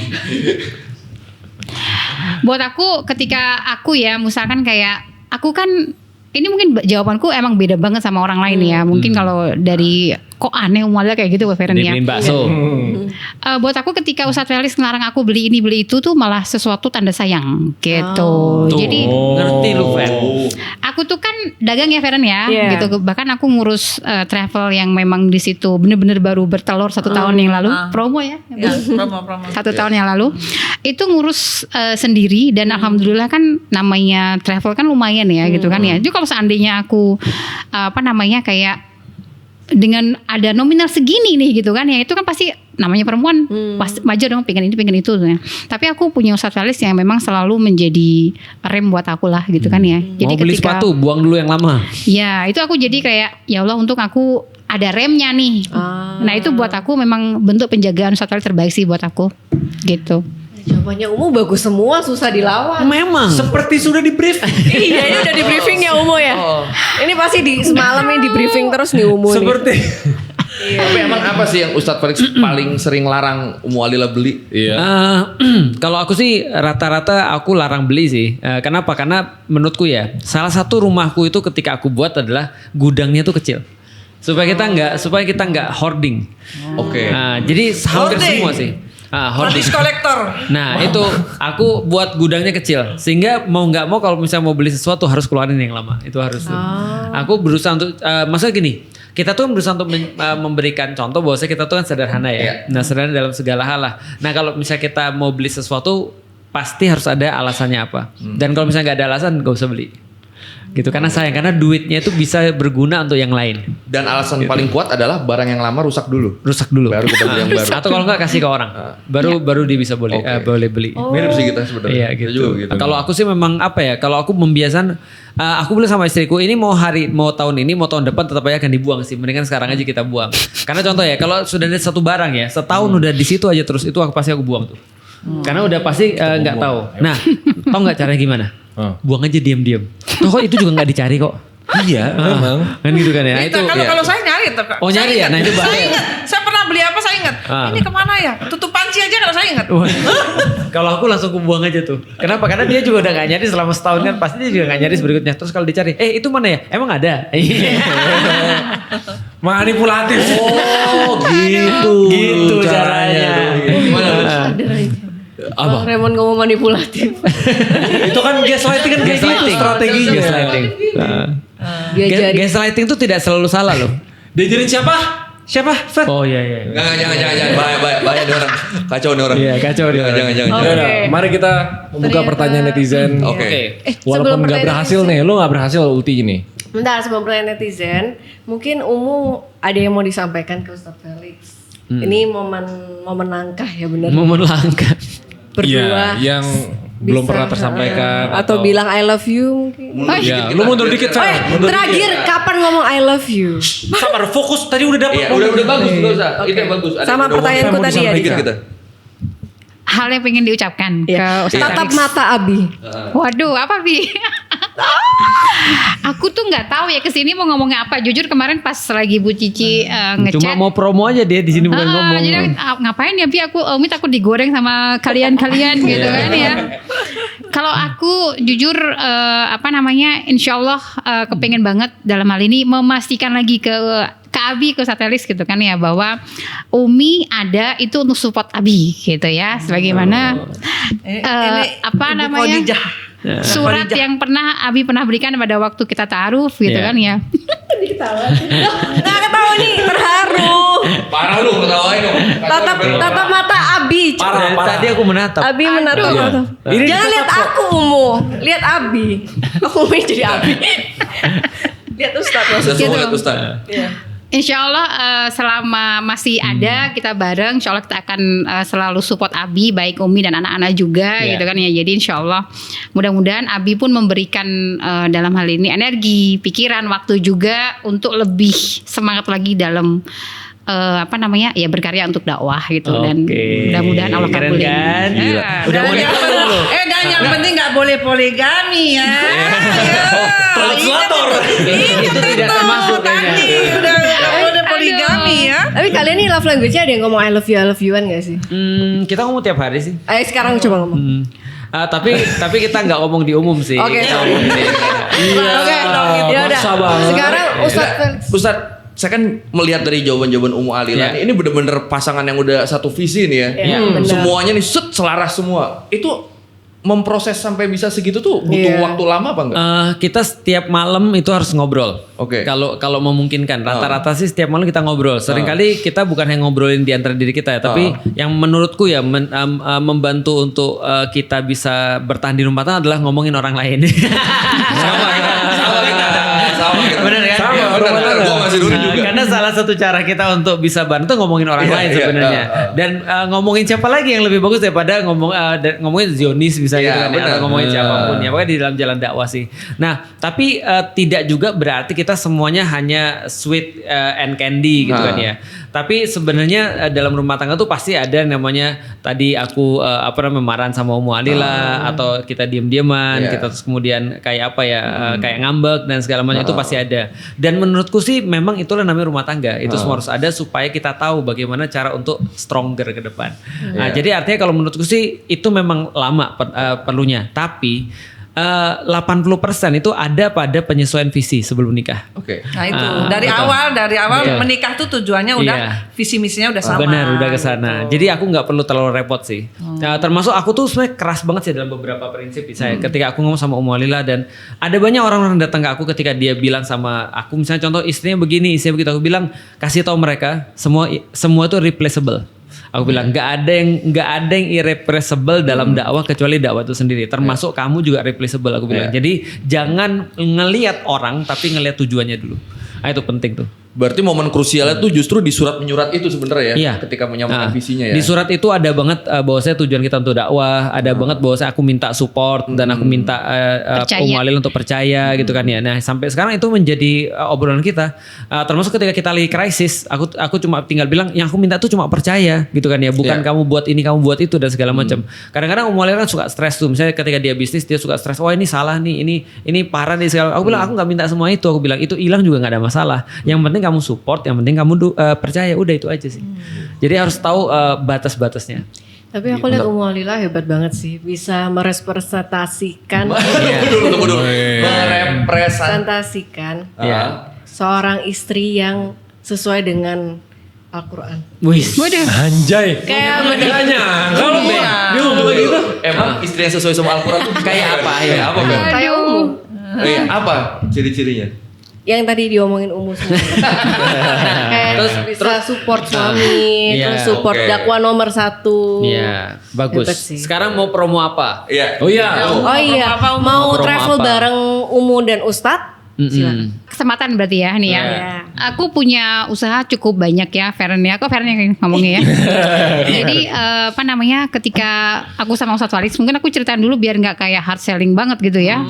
Buat aku ketika aku ya misalkan kayak aku kan ini mungkin jawabanku emang beda banget sama orang lain ya. Mungkin kalau dari kok aneh umumnya kayak gitu Feren ya. Dibeliin bakso. Buat aku ketika Ustadz Felis ngelarang aku beli ini beli itu tuh malah sesuatu tanda sayang gitu. Jadi Ngerti lu, Fer. aku tuh kan dagang ya Feren ya, Yeah. gitu. Bahkan aku ngurus travel yang memang di situ bener-bener baru bertelur 1 tahun yang lalu, promo ya, Ya, promo. 1 tahun yang lalu itu ngurus sendiri dan alhamdulillah kan namanya travel kan lumayan ya gitu kan ya. Jadi kalau seandainya aku kayak dengan ada nominal segini nih gitu kan ya, itu kan pasti namanya perempuan pasti wajar dong pengen ini pengen itu ya. Tapi aku punya Ustadz Felis yang memang selalu menjadi rem buat aku lah gitu kan ya. Jadi Mau beli sepatu, buang dulu yang lama. ya itu aku jadi kayak ya Allah untuk aku ada remnya nih. Nah itu buat aku memang bentuk penjagaan Ustadz Felis terbaik sih buat aku gitu. Jawabannya Umu bagus semua, susah dilawan. Memang. Seperti sudah di brief. Iya, ini udah di briefing ya Umu ya. Ini pasti semalam ini di briefing terus nih Umu nih. Seperti. Tapi emang apa sih yang Ustadz Felix paling sering larang Umu Alila beli? Iya. Kalau aku sih rata-rata aku larang beli sih. Kenapa? Karena menurutku ya salah satu rumahku itu ketika aku buat adalah gudangnya tuh kecil. Supaya kita nggak hoarding. Oke. Nah, jadi hampir Hoarding. semua sih. Hoarding. Rubbish collector. Nah itu aku buat gudangnya kecil sehingga mau nggak mau kalau misalnya mau beli sesuatu harus keluarin yang lama, itu harus tuh. Aku berusaha untuk maksudnya gini, kita tuh berusaha untuk memberikan contoh bahwa kita tuh kan sederhana ya. Nah sederhana dalam segala hal lah. Nah kalau misalnya kita mau beli sesuatu pasti harus ada alasannya apa. Dan kalau misalnya nggak ada alasan gak usah beli. Gitu karena sayang, karena duitnya itu bisa berguna untuk yang lain. Dan alasan paling kuat adalah barang yang lama rusak dulu. Baru kita beli yang baru. Atau kalau nggak kasih ke orang, baru dia bisa boleh beli. Mirip sih kita sebenarnya. Iya Kita gitu. juga gitu. Kalau aku sih memang apa ya? Kalau aku membiasakan, aku bilang sama istriku ini mau tahun ini, mau tahun depan tetap aja akan dibuang sih. Mendingan sekarang aja kita buang. Karena contoh ya, kalau sudah ada satu barang ya, setahun udah di situ aja terus itu pasti aku buang tuh. Karena udah pasti nggak tahu. Nah, tahu nggak caranya gimana? Buang aja diam-diam. Toh kok itu juga nggak dicari kok. Iya, memang. Kan gitu kan ya. Nah, Itu kalau saya nyari tuh Kak. Oh, nyari ya? Saya Nah, itu ingat. bahaya. Saya ingat. Saya pernah beli apa saya ingat. Ini kemana ya? Tutup panci aja kalau saya ingat. Kalau aku langsung kubuang aja tuh. Kenapa? Karena dia juga udah gak nyari selama setahun kan. Pasti dia juga gak nyari berikutnya. Terus kalau dicari, itu mana ya? Emang ada? Manipulatif. Oh gitu. Gitu caranya. Bang Raymond ngomong manipulatif. Itu kan gaslighting kan kayak gitu strateginya. Gaslighting. Diajarin. Gaslighting tuh tidak selalu salah loh. Diajarin siapa? Siapa? Fer? Oh iya. Jangan. Bahaya nih orang. Kacau nih orang. Iya, kacau nih orang. Jangan. Oke. Yaudah, mari kita membuka Ternyata- pertanyaan netizen. Oke. Walaupun sebelum nggak pertanyaan berhasil netizen. nih, lo nggak berhasil ulti ini. Bentar sebelum pertanyaan netizen, mungkin Umu ada yang mau disampaikan ke Ustadz Felix. Ini momen langkah ya benar. Momen langka. Berdua. Iya, yang belum pernah tersampaikan atau bilang I love you mungkin. Ya, lu mundur dikit, Oh Fer. ya, Mundur terakhir kapan ngomong I love you? dikit. Sabar, fokus. Tadi udah dapet. Iya, udah bagus, enggak usah. Itu yang bagus. Ada Sama yang udah pertanyaanku mau tadi ya, dikit Dika. kita. Hal yang pengen diucapkan ke Ustadz Tatap Felix. mata Abi. Waduh, apa Bi? Aku tuh nggak tahu ya kesini mau ngomongnya apa. Jujur kemarin pas lagi Bu Cici ngechat. Cuma mau promo aja dia di sini bukan ngomong. Jadi ngapain ya Bi aku Umi takut digoreng sama kalian-kalian gitu kan ya. Kalau aku jujur insya Allah kepengen banget dalam hal ini memastikan lagi ke Abi ke Satelis gitu kan ya, bahwa Umi ada itu untuk support Abi gitu ya, sebagaimana apa Ibu namanya Khadijah. surat yang Abi pernah berikan pada waktu kita ta'aruf gitu kan ya. Nggak ketawa nih, terharu. Parah lu ketawain dong. Tatap mata Abi. Dari tadi aku menatap. Abi menatap mata. Jangan lihat aku Umu, lihat Abi. Aku Umi jadi Abi. Lihat Ustadz Udah maksudnya. semua lihat Ustaz. Insya Allah selama masih ada kita bareng, insya Allah kita akan selalu support Abi, baik Umi dan anak-anak juga gitu kan ya. Jadi insya Allah mudah-mudahan Abi pun memberikan dalam hal ini energi, pikiran, waktu juga untuk lebih semangat lagi dalam apa namanya ya berkarya untuk dakwah gitu. Dan mudah-mudahan Allah Keren kabulin. kan? Gila. Udah mau nikah belum lu? Dan yang penting nggak boleh poligami ya. Translator. Itu tidak termasuk Tadi kayaknya. udah nggak boleh poligami ya. Tapi kalian nih love language-nya ada yang ngomong I love you-an gak sih? Kita ngomong tiap hari sih. Ayo sekarang coba ngomong. Tapi kita nggak ngomong di umum sih. Oke, Kita sorry. ngomong di- Oke, ya udah. maksa banget. Sekarang Ustadz Felix. Ustaz, saya kan melihat dari jawaban-jawaban Ummu Alila Iya. ini bener-bener pasangan yang udah satu visi nih ya. Iya, benar. Semuanya nih selaras semua. Itu memproses sampai bisa segitu tuh butuh Iya. waktu lama apa enggak? Kita setiap malam itu harus ngobrol. Oke. Kalau memungkinkan, rata-rata sih setiap malam kita ngobrol. Seringkali kita bukan hanya ngobrolin di antara diri kita ya, tapi yang menurutku ya membantu untuk kita bisa bertahan di rumah tangga adalah ngomongin orang lain. Sama kita. Bener kan? Sama, bener. Gua ngasih dulu juga. Karena salah satu cara kita untuk bisa bantu ngomongin orang Iya, lain iya, sebenarnya. Dan ngomongin siapa lagi yang lebih bagus daripada ngomongin Zionis bisa gitu Iya, kan ya, benar. atau ngomongin siapapun ya, pokoknya di dalam jalan dakwah sih. Nah, tapi tidak juga berarti kita semuanya hanya sweet and candy gitu kan ya. Tapi sebenarnya dalam rumah tangga tuh pasti ada yang namanya tadi aku marahan sama Ummu Alila atau kita diem-dieman, Iya. kita terus kemudian kayak apa ya kayak ngambek dan segala macam itu pasti ada. Dan menurutku sih memang itulah namanya rumah tangga. Itu semua harus ada supaya kita tahu bagaimana cara untuk stronger ke depan. Nah, jadi artinya kalau menurutku sih itu memang lama perlunya. Tapi 80% itu ada pada penyesuaian visi sebelum nikah. Oke. Nah itu dari betul. awal Iya. menikah tuh tujuannya udah Iya. visi misinya udah sama. Benar, udah ke sana. gitu. Jadi aku nggak perlu terlalu repot sih. Nah, termasuk aku tuh sebenarnya keras banget sih dalam beberapa prinsip saya. Ketika aku ngomong sama Ummu Alila dan ada banyak orang-orang datang ke aku ketika dia bilang sama aku misalnya contoh istrinya begini, istrinya begitu, aku bilang kasih tahu mereka semua itu replaceable. Aku bilang nggak ada yang irreplaceable dalam dakwah kecuali dakwah itu sendiri. Termasuk kamu juga replaceable aku bilang. Jadi jangan ngelihat orang tapi ngelihat tujuannya dulu. Nah, itu penting tuh. Berarti momen krusialnya tuh justru di surat menyurat itu sebenarnya ya. Iya. Ketika menyampaikan visinya ya. Di surat itu ada banget bahwasanya tujuan kita untuk dakwah, ada banget bahwasanya aku minta support dan aku minta Percaya. Ummu Alila untuk percaya gitu kan ya. Nah, sampai sekarang itu menjadi obrolan kita. Termasuk ketika kita lagi krisis, aku cuma tinggal bilang yang aku minta tuh cuma percaya gitu kan ya, bukan kamu buat ini, kamu buat itu dan segala macam. Kadang-kadang Ummu Alila kan suka stres tuh. Misalnya ketika dia bisnis dia suka stres. Wah, ini salah nih, ini parah nih segala. Aku bilang aku nggak minta semua itu. Aku bilang itu hilang juga nggak ada masalah. Yang penting kamu support, yang penting kamu percaya, udah itu aja sih. Jadi harus tahu batas-batasnya. Tapi aku lihat Ummu Alila hebat banget sih, bisa merepresentasikan Tunggu dulu. merepresentasikan Iya. seorang istri yang sesuai dengan Al-Quran. Wih. Waduh. Anjay. Kayak Kalau dia ngomong gitu. Emang istri yang sesuai sama Al-Quran tuh Kayak apa ya? Kayak apa kan? Kayak Ummu. Apa ciri-cirinya? Yang tadi diomongin Ummu semua. Kayak bisa support suami, Iya, terus support oke. dakwah nomor 1. Iya, bagus. Hebat sih. Sekarang mau promo apa? Iya. Oh iya. Oh iya, mau Mau promo travel apa? bareng Ummu dan Ustadz? Silakan. Kesempatan berarti ya nih ya. Iya. Aku punya usaha cukup banyak ya, Feren ya. Kok Feren yang ngomongnya ya? Jadi ketika aku sama Ustadz Walid, mungkin aku ceritain dulu biar nggak kayak hard selling banget gitu ya.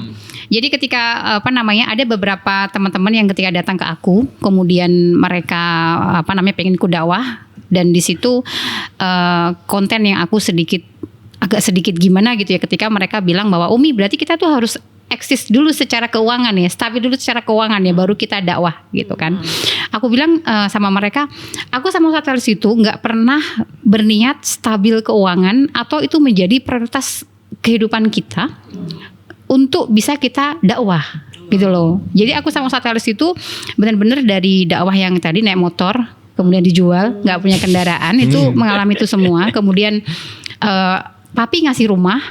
Jadi ketika ada beberapa teman-teman yang ketika datang ke aku, kemudian mereka pengen ikut dakwah dan di situ konten yang aku agak sedikit gimana gitu ya, ketika mereka bilang bahwa Umi berarti kita tuh harus eksis dulu secara keuangan ya, stabil dulu secara keuangan ya, baru kita dakwah gitu kan. Aku bilang sama mereka, aku sama Ustadz Felix itu nggak pernah berniat stabil keuangan atau itu menjadi prioritas kehidupan kita untuk bisa kita dakwah. gitu loh. Jadi aku sama Ustadz Felix itu benar-benar dari dakwah yang tadi naik motor kemudian dijual, nggak punya kendaraan itu mengalami itu semua. Kemudian papi ngasih rumah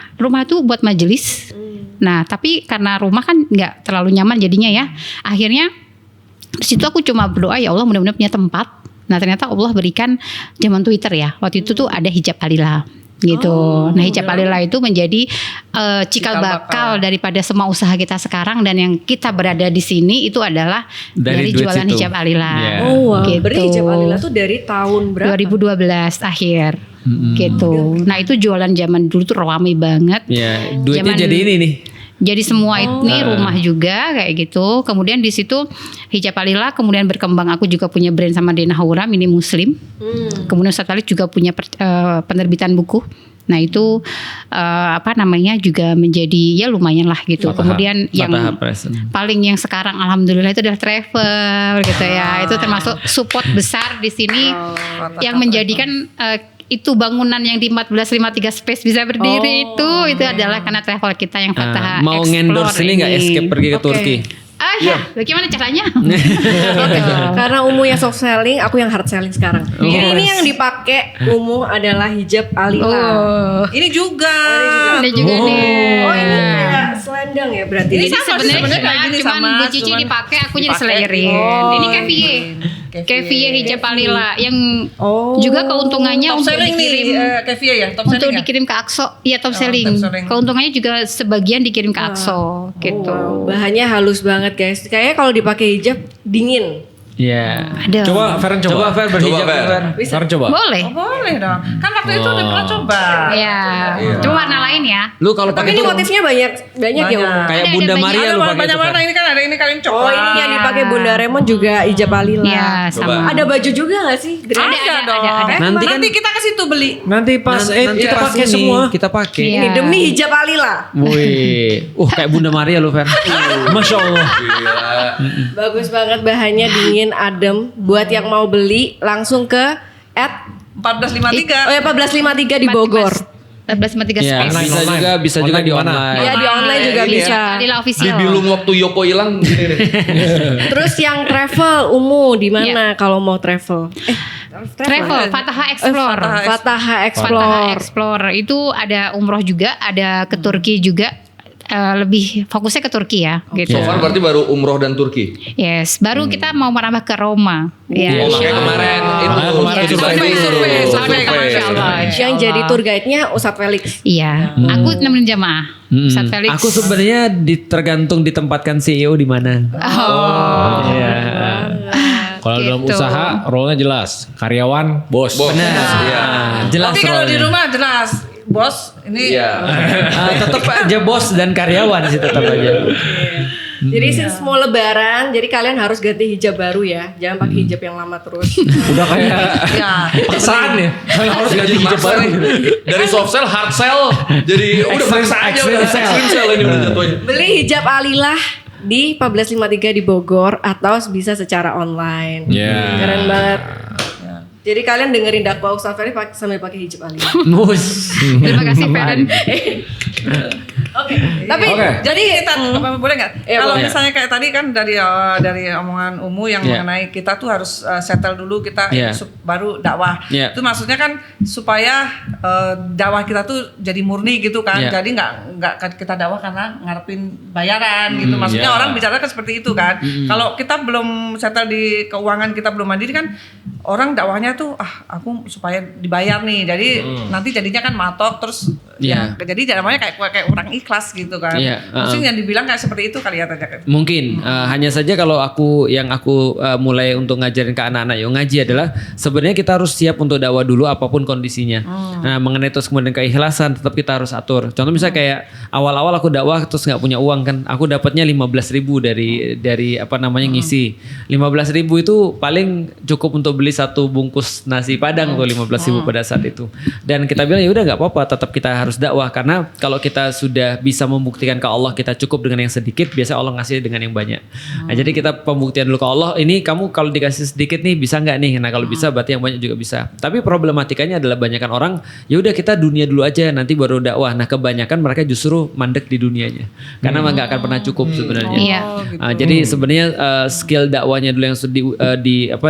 itu buat majelis. Nah tapi karena rumah kan nggak terlalu nyaman jadinya ya, akhirnya di situ aku cuma berdoa ya Allah mudah-mudahan punya tempat. Nah ternyata Allah berikan zaman Twitter ya, waktu itu tuh ada hijab alila gitu. Nah hijab alila itu menjadi cikal bakal daripada semua usaha kita sekarang, dan yang kita berada di sini itu adalah dari jualan situ. hijab alila. Yeah. Oh wow, Gitu. berarti hijab alila tuh dari tahun berapa? 2012 akhir gitu. Nah itu jualan zaman dulu tuh ramai banget. Ya, duitnya Zaman- jadi ini nih. Jadi semua ini rumah juga kayak gitu. Kemudian di situ hijab alila kemudian berkembang. Aku juga punya brand sama Dena Haura Mini Muslim. Kemudian Ustadz Felix juga punya penerbitan buku. Nah itu juga menjadi ya lumayan lah gitu. Kemudian yang Fataha Press. paling yang sekarang alhamdulillah itu adalah travel gitu ya. Itu termasuk support besar di sini yang menjadikan itu bangunan yang di 1453 Space bisa berdiri itu adalah karena travel kita yang Fataha Mau Explore ngendorse ini nggak escape pergi ke Oke. Turki? Bagaimana caranya? Karena Umu yang soft selling, aku yang hard selling sekarang. Jadi ini yang dipakai Umu adalah hijab alila. Ini juga. Ada juga nih. Oh ini kayak selendang ya berarti. Ini sama, sebenarnya sebenarnya kayak cuma gini cuman sama, Bu Cici cuman dipakai, aku jadi dipakai. selayerin. Oh, Ini Kevie. Kevie hijab alila yang Oh. juga keuntungannya Top untuk selling dikirim nih Kevia ya, top untuk selling ya? dikirim ke Akso. Iya top selling. top selling. Keuntungannya juga sebagian dikirim ke Akso gitu. Wow, bahannya halus banget guys. Kayaknya kalau dipakai hijab dingin. Iya. Ada. Coba Feren Coba coba. Fer berhijab Fer. Fer. Feren coba. Boleh. Oh, boleh dong. Kan waktu itu udah pernah coba. Iya. Cuma warna lain ya. Lu kalau Tapi pakai ini tuh motifnya banyak ya. Banyak. Om. kayak Ada Bunda banyak. Maria Ada lu pakai banyak itu. warna, Fer. ini kan ada ini kalian Oh coklat. ini yang dipakai Bunda Remon juga hijab alila. Iya sama. Ada baju juga gak sih? Ada dong. Nanti kan- Nanti kita ke situ beli. Nanti pas Nanti kita pas pakai ini, semua. Kita pakai. Iya. Ini demi hijab alila. Wih, kayak Bunda Maria lu Fer. Masya Allah. Bagus banget bahannya dingin, adem. Buat yang mau beli langsung ke at 1453. oh ya 1453 di Bogor. 1453 Iya, Space. bisa juga Online di di mana? online. Ya di online juga ini ya. bisa. Alila Di official. Bilung waktu Yoko hilang gini nih. Terus yang travel Umu di mana kalau mau travel? Travel Fataha Explore. Fataha Fataha Explore. Explore itu ada umroh juga, ada ke Turki juga. Lebih fokusnya ke Turki ya gitu. So far berarti baru umroh dan Turki. Yes, baru kita mau merambah ke Roma. Ya, Oh, makanya kemarin itu kemarin studi banding. survei. Yang jadi tour guide-nya Ustadz Felix. Iya, aku nemenin jamaah. Ustadz Felix. Aku sebenarnya tergantung ditempatkan CEO di mana. Oh. Iya. Kalau dalam Gitu. usaha, role-nya jelas. Karyawan, bos. Bos. Benar. Iya. Jelas Tapi kalau di role-nya. rumah jelas, bos ini Iya. Tetap aja bos dan karyawan sih tetap aja. Jadi since mau lebaran, jadi kalian harus ganti hijab baru ya. Jangan pakai hijab yang lama terus. Udah kayak ya. paksaan ya. Harus ganti hijab Maksa baru. nih. Dari soft sell, hard sell, jadi udah maksa aja udah extreme sell ini udah jatuhnya. Beli hijab alilah di 1453 di Bogor atau bisa secara online. Ya. Keren banget. Jadi kalian dengerin dakwah Ustadz Felix sambil pakai hijab alilah. Mus. Terima kasih Feren. Oke. Tapi Oke. Jadi kita boleh nggak? Iya, Kalau boleh. misalnya kayak tadi kan dari omongan Umu yang Iya. mengenai kita tuh harus settle dulu kita Iya. baru dakwah. Iya. Itu maksudnya kan supaya dakwah kita tuh jadi murni gitu kan. Iya. Jadi nggak kita dakwah karena ngarepin bayaran gitu. Maksudnya iya. orang bicara kan seperti itu kan. Kalau kita belum settle di keuangan, kita belum mandiri kan, orang dakwahnya tuh aku supaya dibayar nih. Jadi nanti jadinya kan matok terus. Iya. Ya, jadi namanya kayak orang ikhlas gitu kan. Iya, Maksudnya yang dibilang kayak seperti itu kali ya tadi kan. Mungkin hanya saja kalau aku mulai untuk ngajarin ke anak-anak yang ngaji adalah sebenarnya kita harus siap untuk dakwah dulu apapun kondisinya. Nah mengenai terus kemudian keikhlasan tetap kita harus atur. Contoh misalnya kayak awal-awal aku dakwah terus nggak punya uang kan, aku dapatnya 15.000 dari ngisi. 15.000 itu paling cukup untuk beli satu bungkus nasi padang tuh 15.000 pada saat itu. Dan kita bilang ya udah nggak apa-apa, tetap kita harus dakwah karena kalau kita sudah sudah bisa membuktikan ke Allah kita cukup dengan yang sedikit, biasa Allah ngasih dengan yang banyak. Nah, jadi kita pembuktian dulu ke Allah, ini kamu kalau dikasih sedikit nih bisa nggak nih? Nah kalau bisa berarti yang banyak juga bisa. Tapi problematikanya adalah banyakan orang, ya udah kita dunia dulu aja nanti baru dakwah. Nah kebanyakan mereka justru mandek di dunianya, karena nggak akan pernah cukup sebenarnya. Iya. Jadi sebenarnya skill dakwahnya dulu yang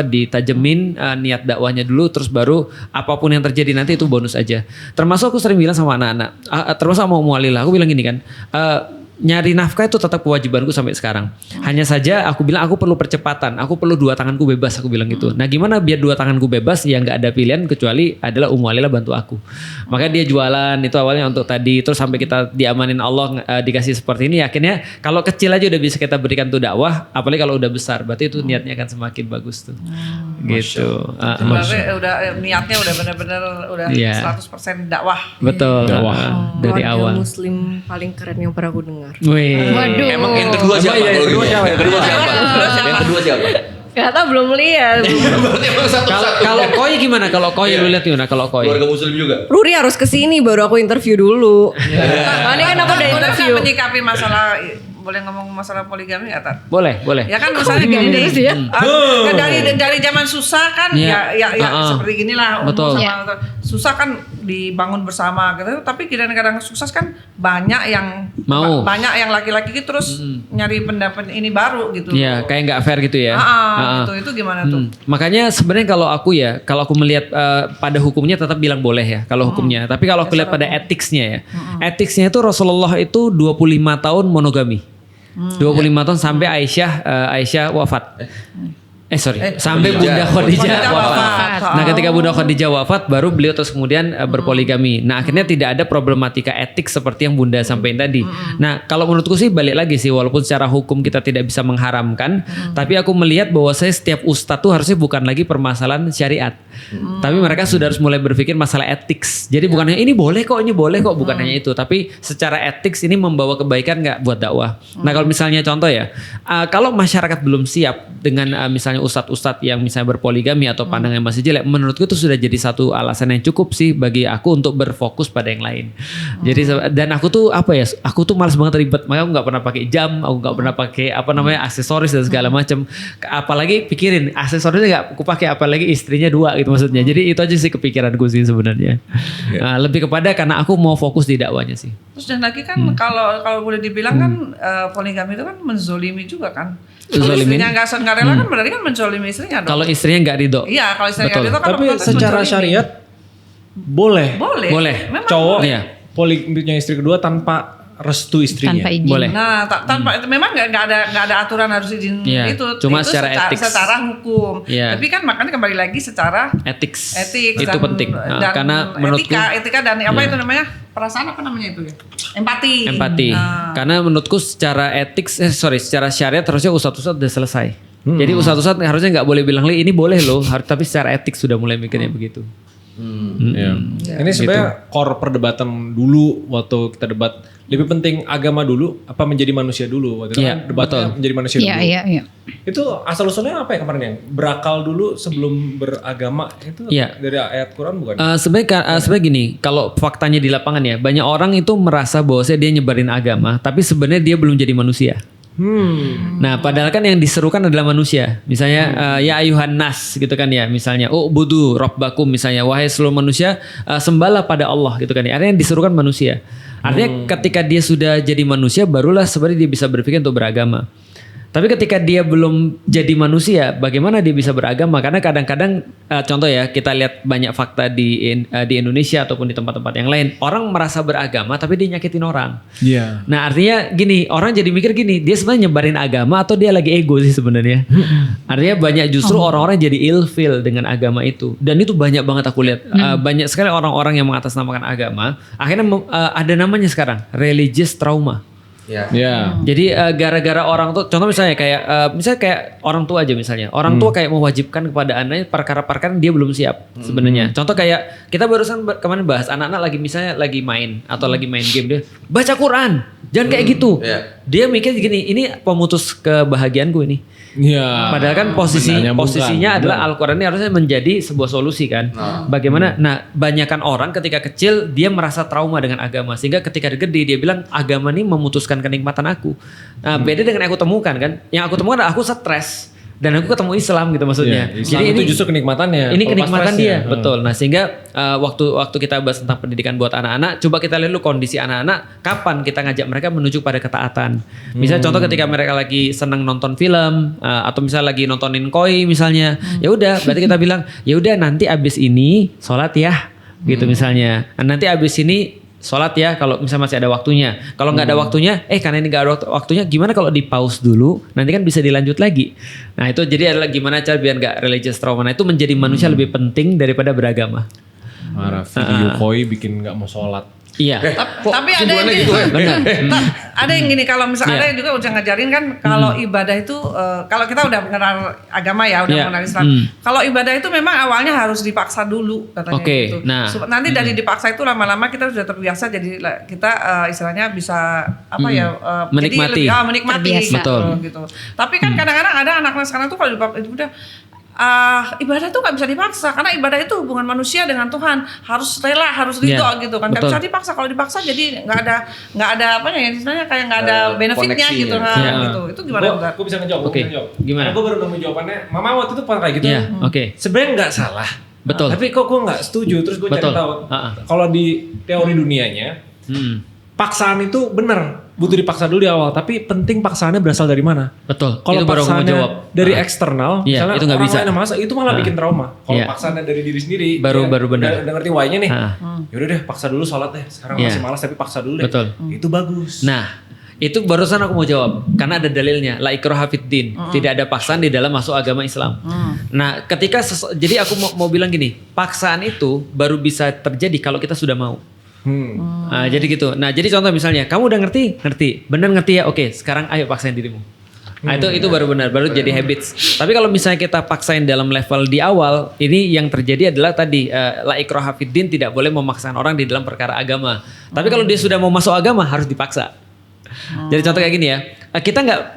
ditajemin, niat dakwahnya dulu, terus baru apapun yang terjadi nanti itu bonus aja. Termasuk aku sering bilang sama anak-anak, termasuk sama Mualila, aku bilang gini kan, nyari nafkah itu tetap kewajibanku sampai sekarang. Hanya saja aku bilang aku perlu percepatan, aku perlu 2 tanganku bebas, aku bilang gitu. Nah gimana biar 2 tanganku bebas? Ya nggak ada pilihan kecuali adalah Mualila bantu aku. Makanya dia jualan itu awalnya untuk tadi, terus sampai kita diamanin Allah, dikasih seperti ini. Akhirnya kalau kecil aja udah bisa kita berikan tuh dakwah, apalagi kalau udah besar, berarti itu niatnya akan semakin bagus tuh. Gitu. Berarti udah niatnya udah benar-benar udah 100% dakwah. Betul. Dari Keluarga awal. Muslim paling keren yang pernah aku dengar. Wih. Waduh. Emang yang kedua siapa? Kalau gitu? Yang kedua siapa? Yang kedua siapa? Gak tau, belum lihat. Berarti emang satu-satu. Kalau Koi gimana? Kalau Koi lu lihat gimana? Kalau Koi. Keluarga muslim juga. Ruri harus kesini baru aku interview dulu. Nah, ini kan aku udah interview. Menyikapi masalah, boleh ngomong masalah poligami ya, Tat? Boleh. Ya kan misalnya poligami terus ya? kan dari zaman susah kan ya seperti inilah Betul. susah kan dibangun bersama gitu, tapi kadang-kadang sukses kan banyak yang Mau. banyak yang laki-laki gitu terus nyari pendapat ini baru gitu. Iya, kayak nggak fair gitu ya. Gitu. Itu gimana tuh? Makanya sebenarnya kalau aku melihat pada hukumnya tetap bilang boleh ya kalau hukumnya. Tapi kalau aku lihat pada etiknya ya. Etiknya itu Rasulullah itu 25 tahun monogami. 25 tahun sampai Aisyah wafat. Sampai Bunda Khadijah wafat. Nah, ketika Bunda Khadijah wafat, baru beliau terus kemudian berpoligami. Nah, akhirnya tidak ada problematika etik seperti yang Bunda sampaikan tadi. Nah, kalau menurutku sih balik lagi sih, walaupun secara hukum kita tidak bisa mengharamkan, tapi aku melihat bahwa setiap ustadz tuh harusnya bukan lagi permasalahan syariat, tapi mereka sudah harus mulai berpikir masalah etik. Jadi bukan hanya ini boleh kok, bukan hanya itu, tapi secara etik ini membawa kebaikan nggak buat dakwah. Nah, kalau misalnya contoh ya, kalau masyarakat belum siap dengan misalnya ustadz-ustadz yang misalnya berpoligami atau pandangan yang masih jelek, menurutku itu sudah jadi satu alasan yang cukup sih bagi aku untuk berfokus pada yang lain. Jadi dan aku tuh aku tuh malas banget ribet, makanya aku nggak pernah pakai jam, aku nggak pernah pakai aksesoris dan segala macam. Apalagi pikirin aksesorisnya nggak aku pakai, apalagi istrinya 2 gitu maksudnya. Jadi itu aja sih kepikiranku sih sebenarnya. Lebih kepada karena aku mau fokus di dakwanya sih. Terus dan lagi kan kalau boleh dibilang kan poligami itu kan menzolimi juga kan. Kalau Zolimin. istrinya nggak rela kan berarti kan menzolimi istrinya dong. Kalau istrinya nggak ridho. Iya, kalau istrinya nggak ridho kan Tapi otomatis secara menzolimi. syariat boleh. Boleh. Memang Cowok boleh. Iya. punya istri kedua tanpa restu istrinya. Tanpa izin. Boleh. Nah, tanpa memang nggak ada aturan harus izin Iya, itu. cuma itu secara etik. secara hukum. Iya. Tapi kan makanya kembali lagi secara Etik. etik Itu penting. dan Karena menurutku etika dan apa Iya. itu namanya? Perasaan apa namanya itu ya? Empati. Empati. Karena menurutku secara secara syariat harusnya ustadz-ustadz udah selesai. Jadi ustadz-ustadz harusnya nggak boleh bilang ini boleh loh, tapi secara etik sudah mulai mikirnya begitu. Iya. Ini sebenarnya core perdebatan dulu waktu kita debat, lebih penting agama dulu apa menjadi manusia dulu waktu itu Iya, kan debatnya betul. menjadi manusia Iya, dulu. iya. Itu asal usulnya apa ya kemarin yang berakal dulu sebelum beragama itu Iya. dari ayat Quran bukan? Sebenarnya gini, kalau faktanya di lapangan ya, banyak orang itu merasa bahwa dia nyebarin agama, tapi sebenarnya dia belum jadi manusia. Nah, padahal kan yang diserukan adalah manusia. Misalnya ya ayuhan nas gitu kan ya. Misalnya budu robbakum misalnya, wahai seluruh manusia sembahlah pada Allah gitu kan ya. Artinya yang diserukan manusia. Artinya ketika dia sudah jadi manusia barulah sebenarnya dia bisa berpikir untuk beragama. Tapi ketika dia belum jadi manusia, bagaimana dia bisa beragama? Karena kadang-kadang contoh ya, kita lihat banyak fakta di Indonesia ataupun di tempat-tempat yang lain, orang merasa beragama tapi dia nyakitin orang. Iya. Nah, artinya gini, orang jadi mikir gini, dia sebenarnya nyebarin agama atau dia lagi ego sih sebenarnya. Artinya banyak justru orang-orang jadi ilfil dengan agama itu. Dan itu banyak banget aku lihat. Banyak sekali orang-orang yang mengatasnamakan agama, akhirnya ada namanya sekarang, religious trauma. Iya. Jadi gara-gara orang tuh, contoh misalnya kayak orang tua aja misalnya, orang tua kayak mewajibkan kepada anaknya perkara-perkara yang dia belum siap sebenarnya. Contoh kayak kita barusan kemarin bahas anak-anak lagi misalnya lagi main atau lagi main game, dia baca Quran, jangan kayak gitu. dia mikir gini, ini pemutus kebahagiaan gue nih. Iya. Padahal kan Benar, posisinya bukan. adalah Al-Quran ini harusnya menjadi sebuah solusi kan. Bagaimana? Nah, banyakan orang ketika kecil dia merasa trauma dengan agama sehingga ketika gede dia bilang agama ini memutuskan kenikmatan aku. Nah, beda dengan yang aku temukan kan. Yang aku temukan adalah aku stres dan aku ketemu Islam gitu maksudnya. Iya, Islam itu justru kenikmatannya. Ini Kalau pas kenikmatan stresnya. dia, betul. Nah, sehingga waktu kita bahas tentang pendidikan buat anak-anak, coba kita lihat dulu kondisi anak-anak, kapan kita ngajak mereka menuju pada ketaatan. Misalnya contoh ketika mereka lagi senang nonton film atau misalnya lagi nontonin koi misalnya, ya udah, berarti kita bilang, ya udah nanti abis ini sholat ya, gitu misalnya. Nanti abis ini sholat ya kalau misalnya masih ada waktunya. Kalau nggak ada waktunya, karena ini nggak ada waktunya, gimana kalau di pause dulu, nanti kan bisa dilanjut lagi. Nah itu jadi adalah gimana cara biar nggak religious trauma. Nah itu menjadi manusia lebih penting daripada beragama. Marah video koi bikin nggak mau sholat. Iya. Tapi ada yang gini, gitu ya? Benar. ada yang gini kalau misalnya Iya. ada yang juga udah ngajarin kan kalau ibadah itu kalau kita udah mengenal agama ya udah Iya. mengenal Islam. Kalau ibadah itu memang awalnya harus dipaksa dulu katanya Oke, gitu. nah. Nanti dari dipaksa itu lama-lama kita sudah terbiasa jadi kita istilahnya bisa apa ya Menikmati. jadi menikmati Terbiasa. Betul. gitu. Tapi kan kadang-kadang ada anak-anak sekarang tuh kalau dipaksa itu udah ibadah tuh nggak bisa dipaksa karena ibadah itu hubungan manusia dengan Tuhan harus rela harus ridho Iya, gitu kan nggak betul. bisa dipaksa. Kalau dipaksa jadi nggak ada apa ya istilahnya kayak nggak ada benefitnya koneksinya. gitu nah, Iya. gitu itu gimana Ustaz? Gue bisa ngejawab. Oke, gimana? Karena gue baru nemu jawabannya. Mama waktu itu pernah kayak gitu. Iya, oke. Sebenarnya nggak salah. Betul. Tapi kok gue nggak setuju. Terus gue cari Betul. tahu. Kalau di teori dunianya, paksaan itu benar. Butuh dipaksa dulu di awal. Tapi penting paksaannya berasal dari mana? Betul. Kalau Itu baru aku mau paksaannya jawab. dari eksternal, Iya, misalnya itu nggak orang bisa. lain yang maksa, itu malah bikin trauma. Kalau Iya. paksaannya dari diri sendiri, Baru benar. Udah ngerti why-nya nih. Ah. Yaudah deh, paksa dulu sholat deh. Sekarang Iya. masih malas tapi paksa dulu deh. Betul. Itu bagus. Nah, itu barusan aku mau jawab karena ada dalilnya la ikraha fiddin, tidak ada paksaan di dalam masuk agama Islam. Nah, ketika jadi aku mau bilang gini, paksaan itu baru bisa terjadi kalau kita sudah mau. Nah, jadi gitu. Nah, jadi contoh misalnya, kamu udah ngerti, benar ngerti ya? Oke, sekarang ayo paksain dirimu. Nah, itu baru benar, baru jadi habits. Tapi kalau misalnya kita paksain dalam level di awal, ini yang terjadi adalah tadi la ikraha fiddin, tidak boleh memaksakan orang di dalam perkara agama. Tapi kalau dia sudah mau masuk agama harus dipaksa. Jadi contoh kayak gini ya,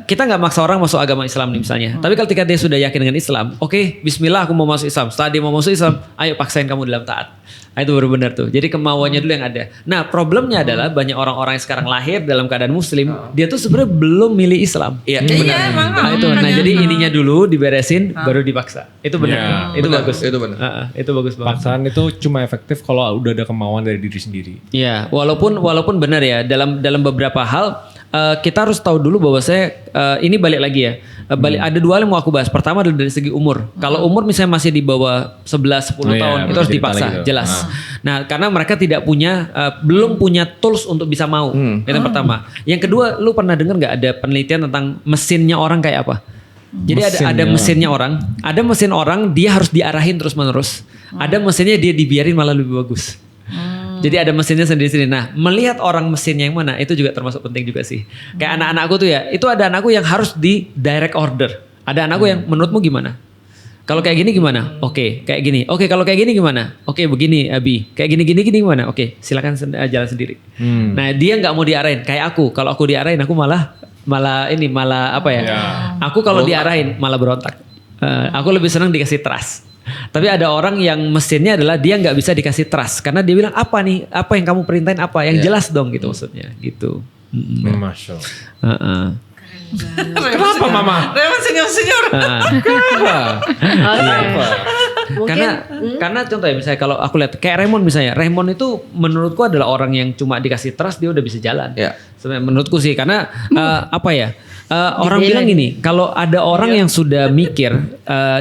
kita nggak maksa orang masuk agama Islam nih misalnya. Tapi ketika dia sudah yakin dengan Islam, oke, Bismillah aku mau masuk Islam. Setelah dia mau masuk Islam, ayo paksain kamu dalam taat. Nah, itu baru benar tuh. Jadi kemauannya dulu yang ada. Nah problemnya adalah banyak orang-orang yang sekarang lahir dalam keadaan Muslim, dia tuh sebenarnya belum milih Islam. Iya, Iya emang Nah, itu. Nah jadi ininya dulu diberesin, baru dipaksa. Itu benar. Iya. Itu Benar, bagus. itu benar. Itu bagus banget. Paksaan itu cuma efektif kalau udah ada kemauan dari diri sendiri. Iya, walaupun benar ya dalam beberapa hal kita harus tahu dulu bahwa ini balik lagi ya. Ada dua hal yang mau aku bahas. Pertama adalah dari segi umur. Kalau umur misalnya masih di bawah 11-10 Oh iya, tahun itu harus cerita dipaksa, lagi tuh. jelas. Nah, karena mereka tidak punya belum punya tools untuk bisa mau. Itu yang pertama. Yang kedua, lu pernah dengar nggak ada penelitian tentang mesinnya orang kayak apa? Jadi ada mesinnya orang, ada mesin orang dia harus diarahin terus-menerus. Ada mesinnya dia dibiarin malah lebih bagus. Jadi ada mesinnya sendiri-sendiri. Nah, melihat orang mesinnya yang mana itu juga termasuk penting juga sih. Kayak anak-anakku tuh ya, itu ada anakku yang harus di direct order. Ada anakku yang menurutmu gimana? Kalau kayak gini gimana? Oke, kayak gini. Oke, kalau kayak gini gimana? Oke, begini Abi. Kayak gini gimana? Oke, silakan jalan sendiri. Nah, dia nggak mau diarahin. Kayak aku, kalau aku diarahin aku malah apa ya? Aku kalau diarahin malah berontak. Aku lebih senang dikasih trust. Tapi ada orang yang mesinnya adalah dia nggak bisa dikasih trust karena dia bilang apa nih? Apa yang kamu perintahin apa? Yang jelas dong gitu maksudnya, gitu. Masya Allah. Kenapa Mama? Raymond senyum-senyum. Karena contoh ya misalnya kalau aku lihat kayak Raymond misalnya, Raymond itu menurutku adalah orang yang cuma dikasih trust dia udah bisa jalan. Ya. Sebenarnya menurutku sih karena apa ya? Orang bilang gini, kalau ada orang yang sudah mikir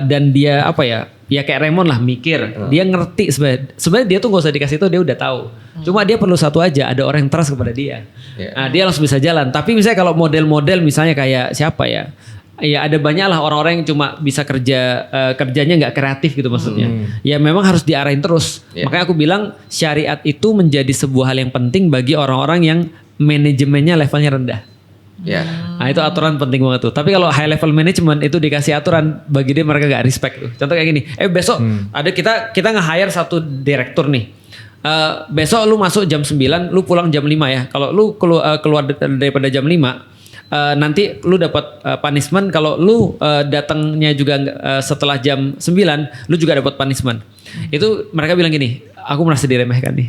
dan dia apa ya? Ya kayak Raymond lah mikir, dia ngerti sebenarnya dia tuh gak usah dikasih tahu dia udah tahu. Cuma dia perlu satu aja, ada orang yang trust kepada dia. Nah, dia langsung bisa jalan. Tapi misalnya kalau model-model misalnya kayak siapa ya? Ya ada banyak lah orang-orang yang cuma bisa kerjanya nggak kreatif gitu maksudnya. Ya memang harus diarahin terus. Makanya aku bilang syariat itu menjadi sebuah hal yang penting bagi orang-orang yang manajemennya levelnya rendah. Ya. Nah itu aturan penting banget tuh. Tapi kalau high level management itu dikasih aturan bagi dia mereka gak respect tuh. Contoh kayak gini. Besok ada kita nge-hire satu direktur nih. Besok lu masuk jam 9, lu pulang jam 5 ya. Kalau lu keluar daripada jam 5, nanti lu dapat punishment kalau lu datangnya juga setelah jam 9, lu juga dapat punishment. Itu mereka bilang gini, aku merasa diremehkan nih.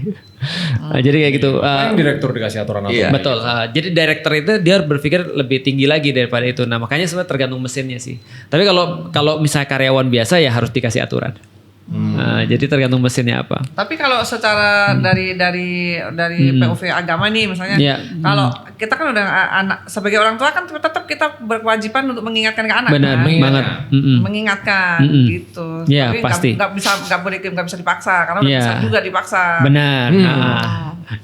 Jadi kayak gitu. Yang direktur dikasih aturan apa? Iya. Betul. Jadi director itu dia berpikir lebih tinggi lagi daripada itu. Nah makanya sebenarnya tergantung mesinnya sih. Tapi kalau misalnya karyawan biasa ya harus dikasih aturan. Jadi tergantung mesinnya apa. Tapi kalau secara dari POV agama nih misalnya, kalau kita kan udah anak sebagai orang tua kan tetap kita berkewajiban untuk mengingatkan ke anak. Benar kan? banget. Mengingatkan gitu. Iya, Tapi pasti. nggak bisa dipaksa karena udah bisa juga dipaksa. Benar.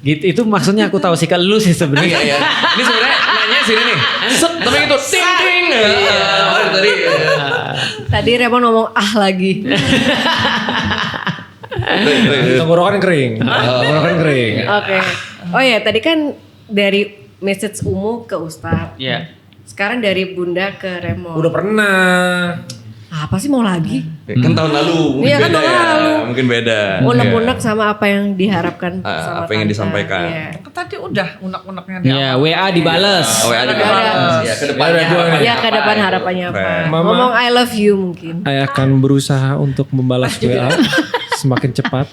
Gitu itu maksudnya aku tahu sih kalau lu sih sebenarnya. Iya. Ini sebenarnya nanya sini nih. Set, tapi itu ting ting. Tadi. Tadi Raymond ngomong lagi. Tenggorokan kering. Tenggorokan kering. Oke. Oh ya, tadi kan dari message Umu ke Ustadz. Iya. Sekarang dari Bunda ke Raymond. Udah pernah. Apa sih mau lagi? Kan tahun lalu mungkin Iya, kan beda tahun ya. lalu. Mungkin beda. Unek-unek sama apa yang diharapkan sama apa yang Tante. disampaikan. Iya. Tadi udah unek-uneknya dia. Iya, WA dibales. Oh ya, ada ya ke depannya. Ya ke depan harapannya apa? Mama. Ngomong I love you mungkin. Saya akan berusaha untuk membalas WA semakin cepat.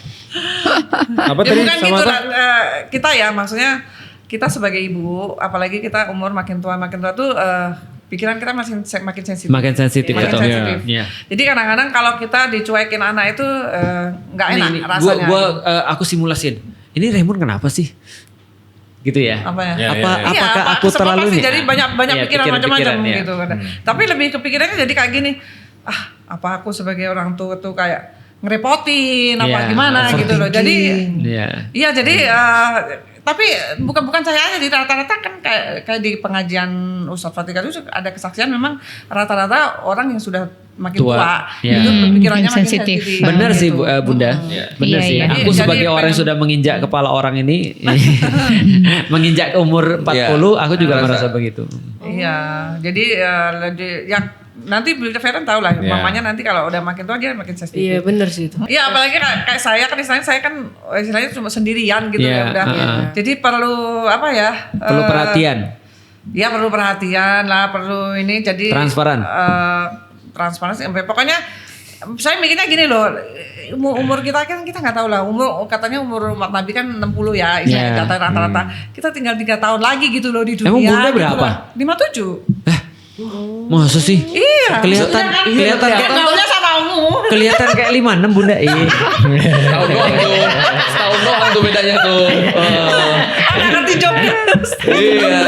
Apa Ya tadi bukan sama gitu apa? lah, kita ya maksudnya kita sebagai ibu, apalagi kita umur makin tua tuh pikiran kita makin sensitif. Makin sensitif, Makin betul. sensitif. Iya. Jadi kadang-kadang kalau kita dicuekin anak itu nggak enak Ini, rasanya. aku simulasin. Ini Raymond kenapa sih? Gitu ya. Apa ya? Ya, Apa ya, ya. apakah aku semua terlalu pasti nih? jadi banyak Iya, pikiran macam-macam pikiran, gitu kan. Tapi lebih kepikirannya jadi kayak gini. Apa aku sebagai orang tua tuh kayak ngerepotin apa Iya, gimana gitu loh. Jadi Iya. jadi tapi bukan saya aja, di rata-rata kan kayak di pengajian Ustadz Fatika itu ada kesaksian memang rata-rata orang yang sudah makin tua, Iya. itu pikirannya makin sensitif. sensitif. Benar sih gitu. Bunda. Benar Iya, sih. iya. Aku Jadi sebagai orang yang pengen- sudah menginjak kepala orang ini menginjak umur 40, aku juga merasa begitu. Iya, jadi yang nanti Bunda Feren tahu lah, mamanya nanti kalau udah makin tua dia makin sensitif. Iya bener sih itu. Iya, apalagi kayak saya kan saya kan istilahnya cuma sendirian gitu Iya, ya udah. Jadi perlu apa ya? Perlu perhatian. Ya perlu perhatian lah, perlu ini jadi Transparan. Transparansi. Pokoknya saya mikirnya gini loh, umur kita kan kita nggak tahu lah, katanya umur umat Nabi kan 60 ya, istilahnya rata-rata. Kita tinggal 3 tahun lagi gitu loh di dunia. Emang Bunda gitu berapa? loh. 57. Masa sih? Iya. Kelihatan kayak Gaulnya sama Umu. kelihatan kayak 56 Bunda. Iya. Tahun doang tuh. Setahun doang tuh bedanya tuh. Ada ngerti joknya. Iya.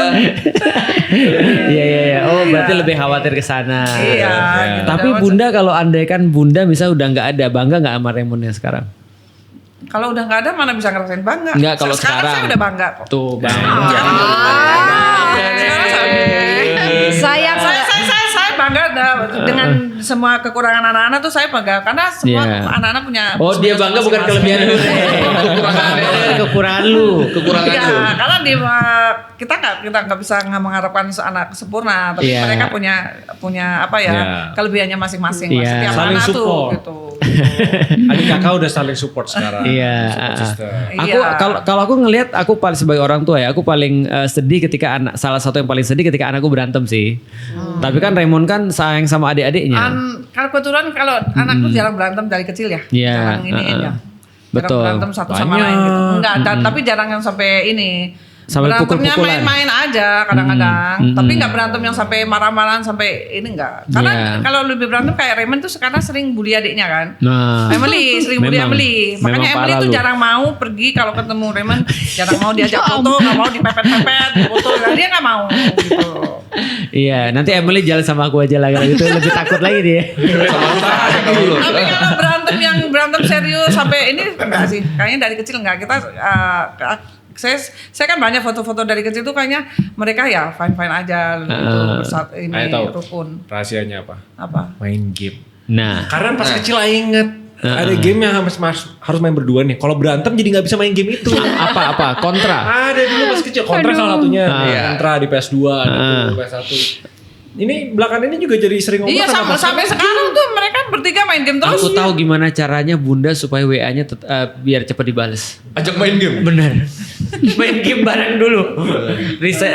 Iya. Oh, berarti lebih khawatir ke sana. Iya. gitu. Tapi Bunda kalau andaikan Bunda bisa udah nggak ada, bangga nggak sama Raymondnya sekarang? Kalau udah nggak ada mana bisa ngerasain bangga. Nggak, kalau sekarang. saya udah bangga kok. Tuh, bangga. Sekarang saya bangga dengan semua kekurangan anak-anak tuh saya bangga karena semua anak-anak punya. Oh, dia bangga bukan kelebihan lu. Kekurangan lu. Iya, karena kita nggak bisa mengharapkan anak sempurna, tapi mereka punya apa ya kelebihannya masing-masing. Setiap saling anak support. tuh gitu. Adik kakak udah saling support sekarang. Iya. Support system. Aku kalau aku ngelihat aku paling sebagai orang tua ya, aku paling sedih ketika salah satu yang paling sedih ketika anakku berantem sih. Tapi kan Raymond kan sayang sama adik-adiknya. Kalau kebetulan kalau anakku jarang berantem dari kecil ya. Iya, Jarang ini ya. betul. Jarang berantem satu sama lain gitu. Enggak, tapi jarang yang sampai ini. Sampai berantemnya pukul-pukulan. main-main aja kadang-kadang. Tapi nggak berantem yang sampai marah-marahan sampai ini enggak. Karena kalau lebih berantem kayak Raymond tuh sekarang sering bully adiknya kan. Nah, Emily sering bully memang. Emily. Memang Makanya Emily parah tuh lu. jarang mau pergi kalau ketemu Raymond, jarang mau diajak foto, nggak mau dipepet-pepet, foto. Dia nggak mau gitu. Iya, nanti Emily jalan sama aku aja lah kalau gitu lebih takut lagi dia. Tapi kalau berantem serius sampai ini enggak sih. Kayaknya dari kecil enggak. Kita saya kan banyak foto-foto dari kecil tuh kayaknya mereka ya fine-fine aja gitu ini Ayo tahu. rukun. Rahasianya apa? Apa? Main game. Nah, Karena pas kecil Aing inget ada game yang harus main berdua nih. Kalau berantem jadi nggak bisa main game itu. apa kontra? Ada dulu pas kecil. Kontra salah satunya. Kontra di PS2, di PS1. Ini belakangan ini juga jadi sering ngomong. Iya sampai sekarang tuh mereka bertiga main game terus. Aku tahu gimana caranya Bunda supaya WA-nya biar cepat dibales. Ajak main game. Bener. Main game bareng dulu.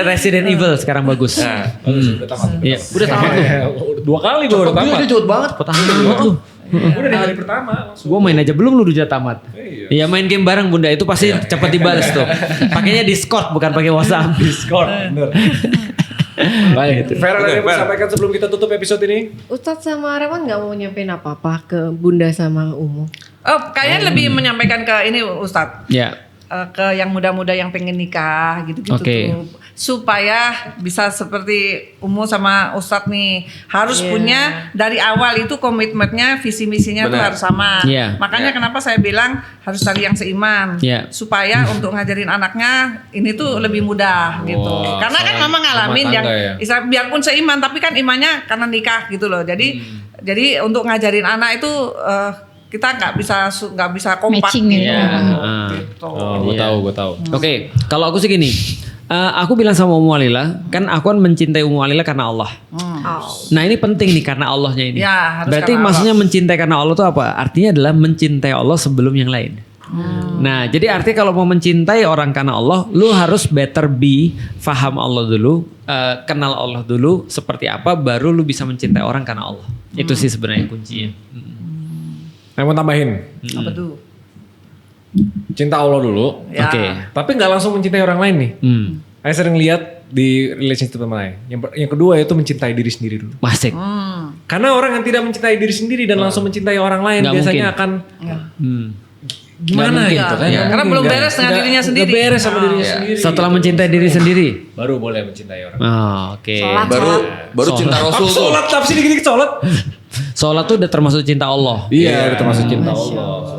Resident Evil sekarang bagus. Udah tamat. Iya, udah tamat tuh. 2 kali gue udah tamat. Dia cepet banget. Tamat lu. Udah di hari pertama. Gue main aja belum lu udah tamat. Iya. Iya main game bareng Bunda itu pasti cepat dibalas tuh. Pakainya Discord bukan pakai WhatsApp. Discord, bener. Baik, Fer ada yang mau sampaikan sebelum kita tutup episode ini? Ustadz sama Reman nggak mau nyampein apa-apa ke Bunda sama Umu? Oh, kayaknya lebih menyampaikan ke ini Ustadz. Ya. Ke yang muda-muda yang pengen nikah gitu-gitu Oke. tuh, supaya bisa seperti Umu sama Ustadz nih harus punya dari awal itu komitmennya visi misinya tuh Benar. harus sama. Makanya kenapa saya bilang harus cari yang seiman supaya untuk ngajarin anaknya ini tuh lebih mudah gitu. Karena kan mama ngalamin yang biarpun seiman tapi kan imannya karena nikah gitu loh. Jadi untuk ngajarin anak itu kita nggak bisa kompak Matching gitu. gitu. Gue tahu. Oke, kalau aku sih gini. Aku bilang sama Ummu Alila, kan aku kan mencintai Ummu Alila karena Allah. Nah ini penting nih karena Allahnya ini. Ya, harus berarti karena maksudnya mencintai karena Allah itu apa? Artinya adalah mencintai Allah sebelum yang lain. Nah jadi artinya kalau mau mencintai orang karena Allah, lu harus better be faham Allah dulu, kenal Allah dulu seperti apa, baru lu bisa mencintai orang karena Allah. Itu sih sebenarnya kuncinya. Yang mau tambahin? Apa tuh? Cinta Allah dulu. Ya. Oke. Tapi nggak langsung mencintai orang lain nih. Saya sering lihat di relationship teman lain. Yang kedua itu mencintai diri sendiri dulu. Masik. Karena orang yang tidak mencintai diri sendiri dan langsung mencintai orang lain Nggak biasanya mungkin. akan Nggak gimana mungkin. gitu kan? Ya. Karena belum beres dengan dirinya sendiri. Nggak beres sama dirinya sendiri. Setelah mencintai diri sendiri. Baru boleh mencintai orang. Oke. Baru cinta Rasul tuh. Sholat apa sih dikit-dikit sholat? Sholat tuh udah termasuk cinta Allah. Iya, udah termasuk cinta Allah.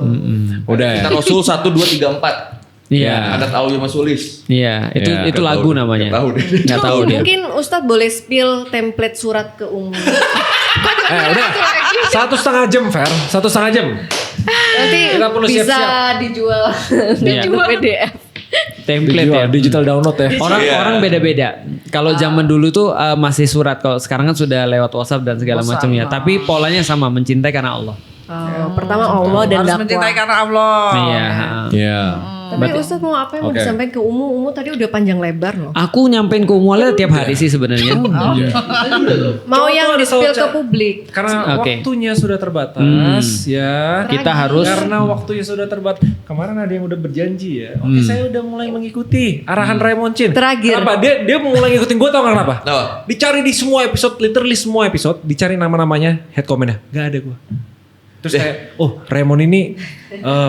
Udah. Cinta Rasul 1, 2, 3, 4. Iya. Adat Alwi Masulis. Iya, itu Ya, itu lagu namanya. Nggak tahu deh. Nggak tahu dia. Mungkin Ustadz boleh spill template surat ke Umu. Udah. 1,5 jam, Fer. 1,5 jam. Nanti Kita perlu bisa siap-siap. dijual Iya. untuk PDF. Template ya. Digital download ya. Orang beda-beda. Kalau zaman dulu tuh masih surat, kalau sekarang kan sudah lewat WhatsApp dan segala macamnya. Tapi polanya sama, mencintai karena Allah. Pertama Allah dan Harus dakwah. mencintai karena Allah. Iya. Iya. Tapi Ustadz mau apa yang mau Oke. disampaikan ke Umu? Umu tadi udah panjang lebar loh. Aku nyampein ke Ummu Alila tiap hari sih sebenarnya. Mau Cowok yang tuh ada di spill selalu ke publik. Karena Oke. waktunya sudah terbatas ya. Kita harus Karena waktunya sudah terbatas. Kemarin ada yang udah berjanji ya. Oke, saya udah mulai mengikuti arahan Raymond Chin. Terakhir. Kenapa? Dia mulai ngikutin gue, tau gak kenapa? Kenapa? Dicari di semua episode, literally semua episode, dicari nama-namanya, head comment-nya. Gak ada gue. Terus kayak, oh Raymond ini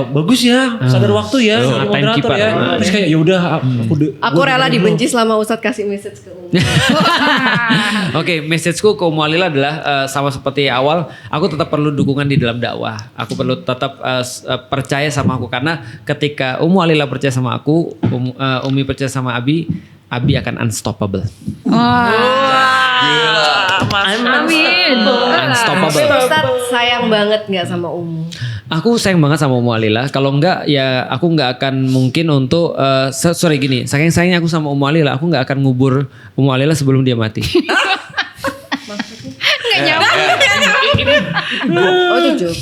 bagus ya, sadar waktu ya, jadi moderator timekeeper. ya. Terus kayak yaudah Aku rela dibenci selama Ustadz kasih message ke Umu. Oke, messageku ke Ummu Alila adalah sama seperti awal, aku tetap perlu dukungan di dalam dakwah. Aku perlu tetap percaya sama aku karena ketika Ummu Alila percaya sama aku, Umi percaya sama Abi akan unstoppable. Amin. Unstoppable. Ustadz sayang banget nggak sama Umu? Aku sayang banget sama Ummu Alila. Kalau enggak ya aku enggak akan mungkin untuk sorry gini, saking sayangnya aku sama Ummu Alila, aku enggak akan ngubur Ummu Alila sebelum dia mati. Nggak nyambung. Oh jujur.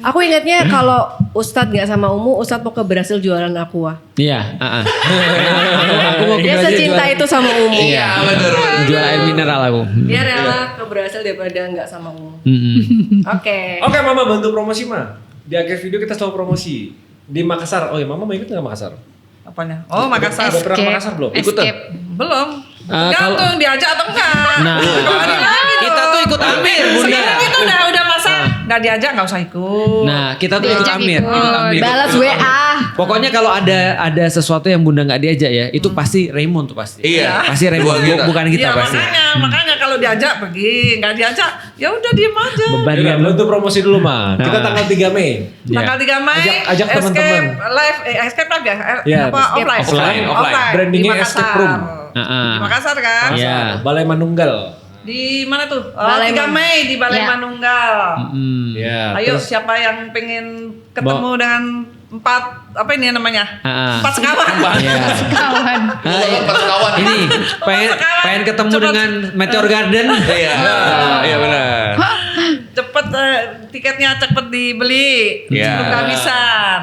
Aku ingatnya kalau Ustadz nggak sama Umu, Ustadz mau berhasil jualan Aqua. Iya, aku mau Dia secinta itu sama Umu. Iya, jual air mineral aku. Dia rela keberhasil daripada nggak sama Umu. Oke. Oke, Mama bantu promosi mah. Di akhir video kita selalu promosi. Di Makassar. Oh ya, Mama mau ikut nggak Makassar? Apanya? Oh, Makassar. Udah pernah ke Makassar belum? Escape. Belum. Kalau- Gantung diajak atau enggak. Nah, kita tuh ikut Amir, Bunda. Sekarang itu udah masa nggak diajak nggak usah ikut. Nah, kita tuh ikut Diajak Amir. ikut. Ikut Amir. Balas WA. Pokoknya kalau ada sesuatu yang Bunda nggak diajak ya, itu pasti Raymond tuh pasti. Iya. Pasti Raymond, Dua kita. bukan kita Iya, pasti. makanya kalau diajak pergi, nggak diajak ya udah diem aja. Beban Yaudah, kan. bantu promosi dulu, Ma. Kita tanggal 3 Mei. Iya. Tanggal 3 Mei, Ajak teman-teman. Escape live ya? Iya, Apa Escape. offline? Offline. Brandingnya Di Makassar. Escape Room. Di Makassar kan? Iya. Balai Manunggal. Di mana tuh? Balai 3 Mei di Balai Ya. Manunggal. Ya, Ayo terus siapa yang pengen ketemu dengan 4 apa ini namanya? Ah. 4 sekawan. Iya. Kawan. Pas kawan. Ini pengen ketemu Cepet. dengan Meteor Garden. Iya. Iya benar. Cepet tiketnya cepet dibeli Iya. sebelum kehabisan.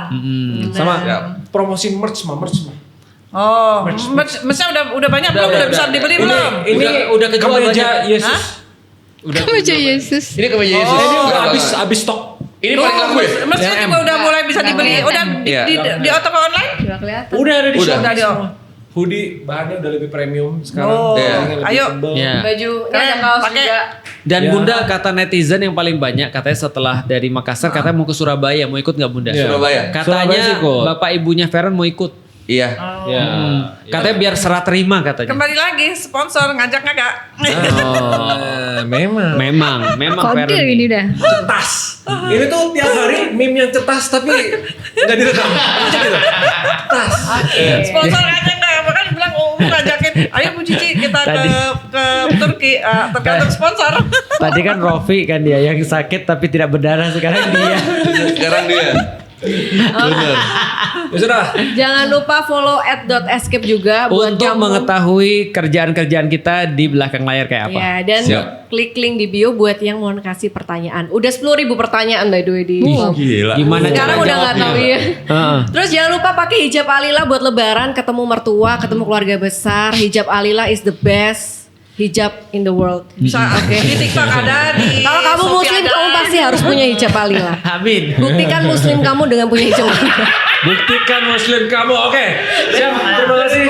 sama Siap. promosi merch, Ma. Oh, merchnya udah banyak belum? Udah bisa dibeli belum? Ini udah kejual kemeja Yesus. Udah Kemeja Yesus. Ini kemeja Yesus. Ini udah Berapa? habis stok. Ini paling laku ya? Merchnya juga udah mulai bisa dibeli. Udah Iya. di toko online? Udah kelihatan. Udah ada di Udah. shop. Udah di Hoodie bahannya udah lebih premium sekarang. Oh, Bahannya lebih ayo. tebal. Ya. Baju ini Kalian ada kaos pakai. juga. Dan Ya. Bunda kata netizen yang paling banyak katanya setelah dari Makassar katanya mau ke Surabaya, mau ikut nggak Bunda? Ya. Surabaya. Katanya Surabaya sih ikut. bapak ibunya Feren mau ikut. Iya. Ya. Katanya biar serah terima katanya. Kembali lagi sponsor ngajak kagak? Memang Kode Feren. ini dah. Cetas. Ini tuh tiap hari meme yang cetas tapi nggak direkam. Cetas. Sponsor ngajak nggak? Bahkan bilang ngajakin, ayo Bu Cici kita ke Turki, tergantung sponsor. Tadi kan Rofi kan dia yang sakit tapi tidak berdarah, sekarang dia. Sekarang dia. Bener. Ya sudah. Jangan lupa follow @escape juga buat Untuk kamu. mengetahui kerjaan-kerjaan kita di belakang layar kayak apa. Ya, dan Siap. klik link di bio buat yang mau kasih pertanyaan. Udah 10.000 pertanyaan by the way di Gila. Gimana Sekarang cara udah nggak jawabnya? tahu ya. Heeh. Terus jangan lupa pakai hijab Alila buat lebaran, ketemu mertua, ketemu keluarga besar. Hijab Alila is the best hijab in the world. Bisa di TikTok ada di. Kalau kamu Shopee muslim ada. kamu pasti harus punya hijab Alila. Amin. Buktikan muslim kamu dengan punya hijab Alila. Buktikan muslim kamu. Oke. Siap. Terima kasih.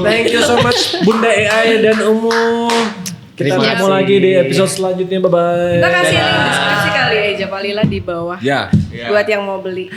Thank you so much Bunda AI dan Umu. Kita Terima ketemu kasih. lagi di episode selanjutnya. Bye bye. Kita kasih link deskripsi kali ya hijab Alila di bawah. Ya. Buat yang mau beli.